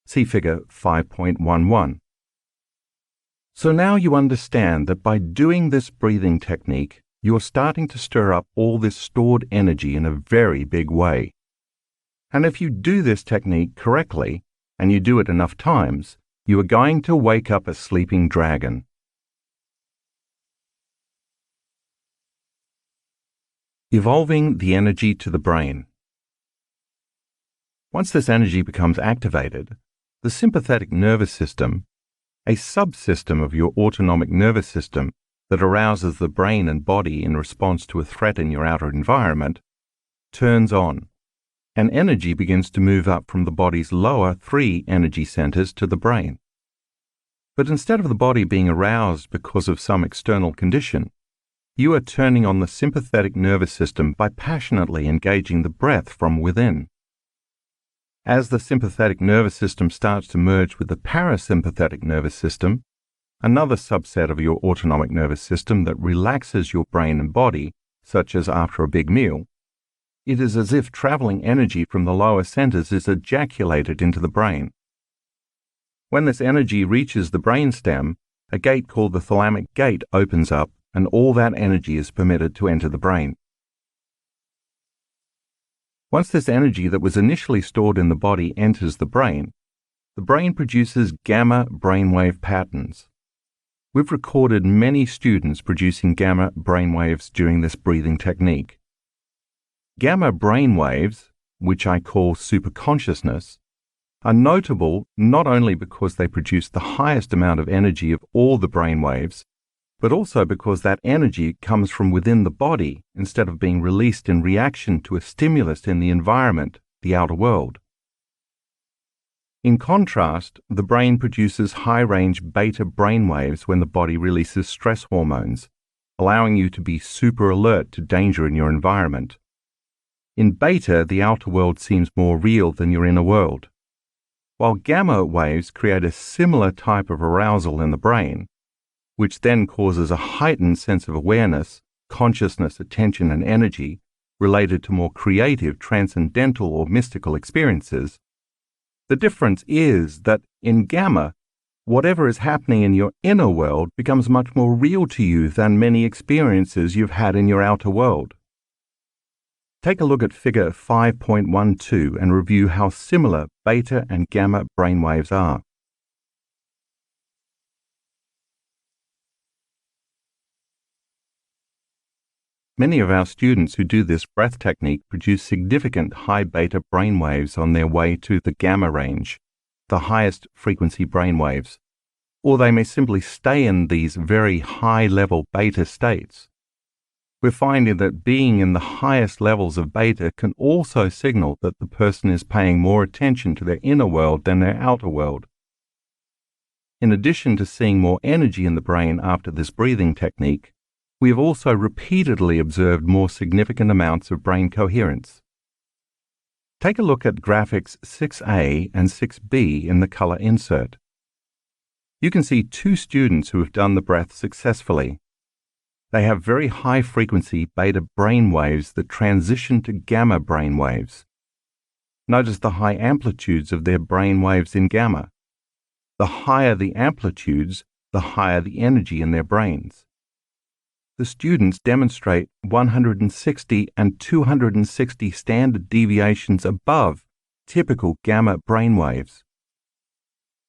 See figure 5.11. So now you understand that by doing this breathing technique, you're starting to stir up all this stored energy in a very big way. And if you do this technique correctly, and you do it enough times, you are going to wake up a sleeping dragon. Evolving the energy to the brain. Once this energy becomes activated, the sympathetic nervous system, a subsystem of your autonomic nervous system, that arouses the brain and body in response to a threat in your outer environment, turns on, and energy begins to move up from the body's lower 3 energy centers to the brain. But instead of the body being aroused because of some external condition, you are turning on the sympathetic nervous system by passionately engaging the breath from within. As the sympathetic nervous system starts to merge with the parasympathetic nervous system, another subset of your autonomic nervous system that relaxes your brain and body, such as after a big meal, it is as if traveling energy from the lower centers is ejaculated into the brain. When this energy reaches the brainstem, a gate called the thalamic gate opens up, and all that energy is permitted to enter the brain. Once this energy that was initially stored in the body enters the brain produces gamma brainwave patterns. We've recorded many students producing gamma brainwaves during this breathing technique. Gamma brainwaves, which I call superconsciousness, are notable not only because they produce the highest amount of energy of all the brainwaves, but also because that energy comes from within the body instead of being released in reaction to a stimulus in the environment, the outer world. In contrast, the brain produces high-range beta brainwaves when the body releases stress hormones, allowing you to be super alert to danger in your environment. In beta, the outer world seems more real than your inner world. While gamma waves create a similar type of arousal in the brain, which then causes a heightened sense of awareness, consciousness, attention, and energy related to more creative, transcendental, or mystical experiences, the difference is that in gamma, whatever is happening in your inner world becomes much more real to you than many experiences you've had in your outer world. Take a look at figure 5.12 and review how similar beta and gamma brainwaves are. Many of our students who do this breath technique produce significant high beta brainwaves on their way to the gamma range, the highest frequency brainwaves, or they may simply stay in these very high-level beta states. We're finding that being in the highest levels of beta can also signal that the person is paying more attention to their inner world than their outer world. In addition to seeing more energy in the brain after this breathing technique, we have also repeatedly observed more significant amounts of brain coherence. Take a look at graphics 6A and 6B in the color insert. You can see 2 students who have done the breath successfully. They have very high-frequency beta brainwaves that transition to gamma brainwaves. Notice the high amplitudes of their brainwaves in gamma. The higher the amplitudes, the higher the energy in their brains. The students demonstrate 160 and 260 standard deviations above typical gamma brainwaves.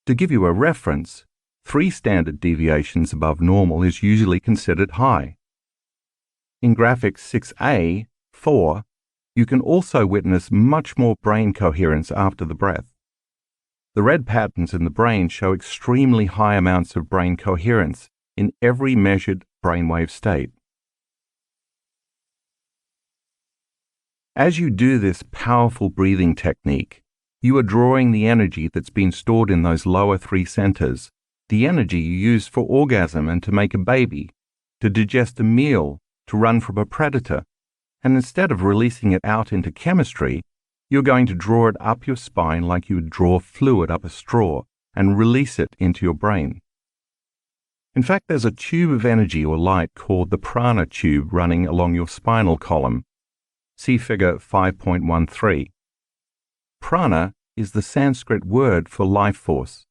To give you a reference, 3 standard deviations above normal is usually considered high. In graphics 6A, 4, you can also witness much more brain coherence after the breath. The red patterns in the brain show extremely high amounts of brain coherence in every measured brainwave state. As you do this powerful breathing technique, you are drawing the energy that's been stored in those lower 3 centers, the energy you use for orgasm and to make a baby, to digest a meal, to run from a predator, and instead of releasing it out into chemistry, you're going to draw it up your spine like you would draw fluid up a straw and release it into your brain. In fact, there's a tube of energy or light called the prana tube running along your spinal column. See figure 5.13. Prana is the Sanskrit word for life force.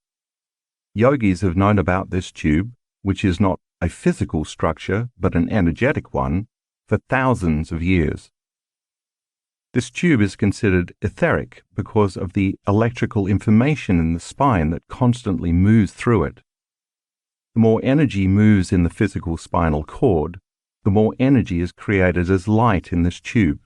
Yogis have known about this tube, which is not a physical structure but an energetic one, for thousands of years. This tube is considered etheric because of the electrical information in the spine that constantly moves through it. The more energy moves in the physical spinal cord, the more energy is created as light in this tube.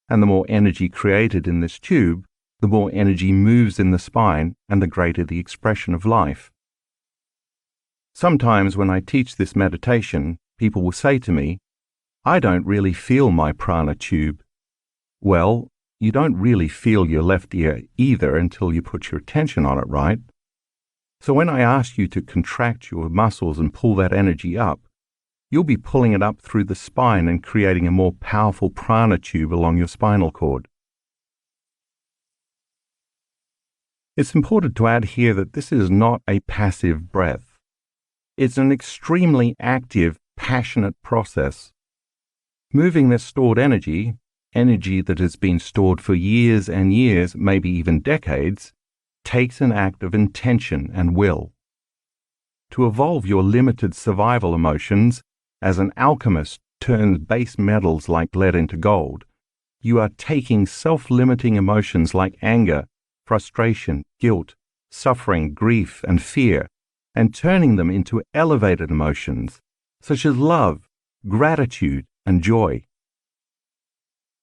And the more energy created in this tube, the more energy moves in the spine and the greater the expression of life. Sometimes when I teach this meditation, people will say to me, "I don't really feel my prana tube." Well, you don't really feel your left ear either until you put your attention on it, right? So when I ask you to contract your muscles and pull that energy up, you'll be pulling it up through the spine and creating a more powerful prana tube along your spinal cord. It's important to add here that this is not a passive breath. It's an extremely active, passionate process. Moving this stored energy that has been stored for years and years, maybe even decades, takes an act of intention and will. To evolve your limited survival emotions, as an alchemist turns base metals like lead into gold, you are taking self-limiting emotions like anger, frustration, guilt, suffering, grief, and fear, and turning them into elevated emotions, such as love, gratitude, and joy.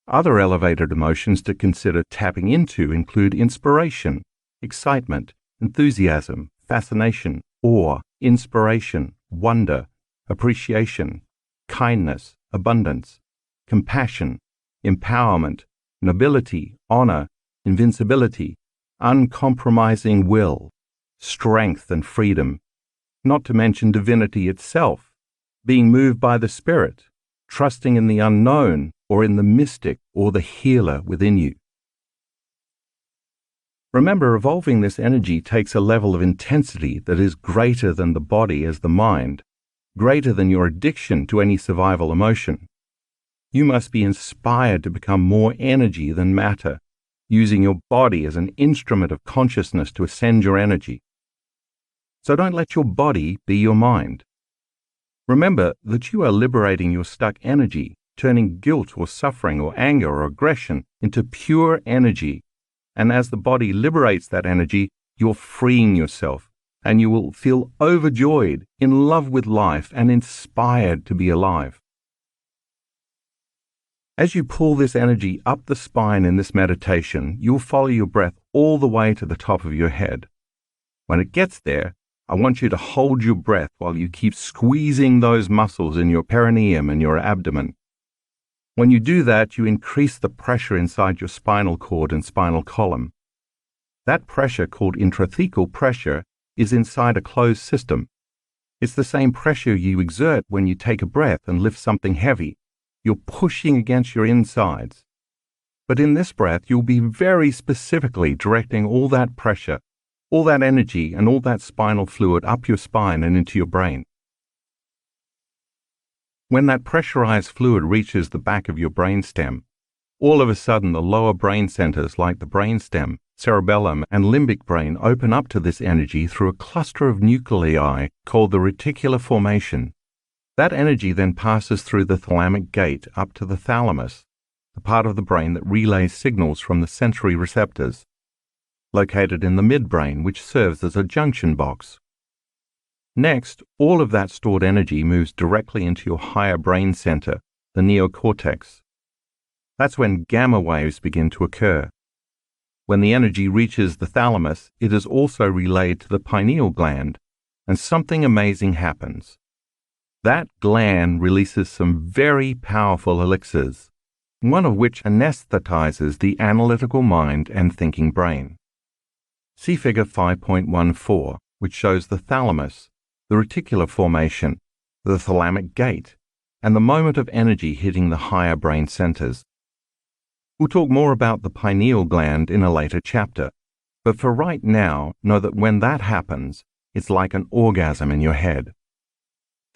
Other elevated emotions to consider tapping into include inspiration, excitement, enthusiasm, fascination, awe, inspiration, wonder, appreciation, kindness, abundance, compassion, empowerment, nobility, honor, invincibility, uncompromising will, strength and freedom, not to mention divinity itself, being moved by the Spirit, trusting in the unknown or in the mystic or the healer within you. Remember, evolving this energy takes a level of intensity that is greater than the body as the mind, greater than your addiction to any survival emotion. You must be inspired to become more energy than matter, using your body as an instrument of consciousness to ascend your energy. So don't let your body be your mind. Remember that you are liberating your stuck energy, turning guilt or suffering or anger or aggression into pure energy. And as the body liberates that energy, you're freeing yourself, and you will feel overjoyed, in love with life, and inspired to be alive. As you pull this energy up the spine in this meditation, you'll follow your breath all the way to the top of your head. When it gets there, I want you to hold your breath while you keep squeezing those muscles in your perineum and your abdomen. When you do that, you increase the pressure inside your spinal cord and spinal column. That pressure, called intrathecal pressure, is inside a closed system. It's the same pressure you exert when you take a breath and lift something heavy. You're pushing against your insides. But in this breath, you'll be very specifically directing all that pressure, all that energy, and all that spinal fluid up your spine and into your brain. When that pressurized fluid reaches the back of your brainstem, all of a sudden the lower brain centers like the brainstem, cerebellum, and limbic brain open up to this energy through a cluster of nuclei called the reticular formation. That energy then passes through the thalamic gate up to the thalamus, the part of the brain that relays signals from the sensory receptors, located in the midbrain, which serves as a junction box. Next, all of that stored energy moves directly into your higher brain center, the neocortex. That's when gamma waves begin to occur. When the energy reaches the thalamus, it is also relayed to the pineal gland, and something amazing happens. That gland releases some very powerful elixirs, one of which anesthetizes the analytical mind and thinking brain. See Figure 5.14, which shows the thalamus, the reticular formation, the thalamic gate, and the moment of energy hitting the higher brain centers. We'll talk more about the pineal gland in a later chapter, but for right now, know that when that happens, it's like an orgasm in your head.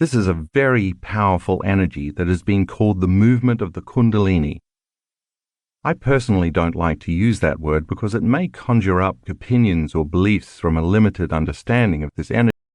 This is a very powerful energy that is being called the movement of the Kundalini. I personally don't like to use that word because it may conjure up opinions or beliefs from a limited understanding of this energy.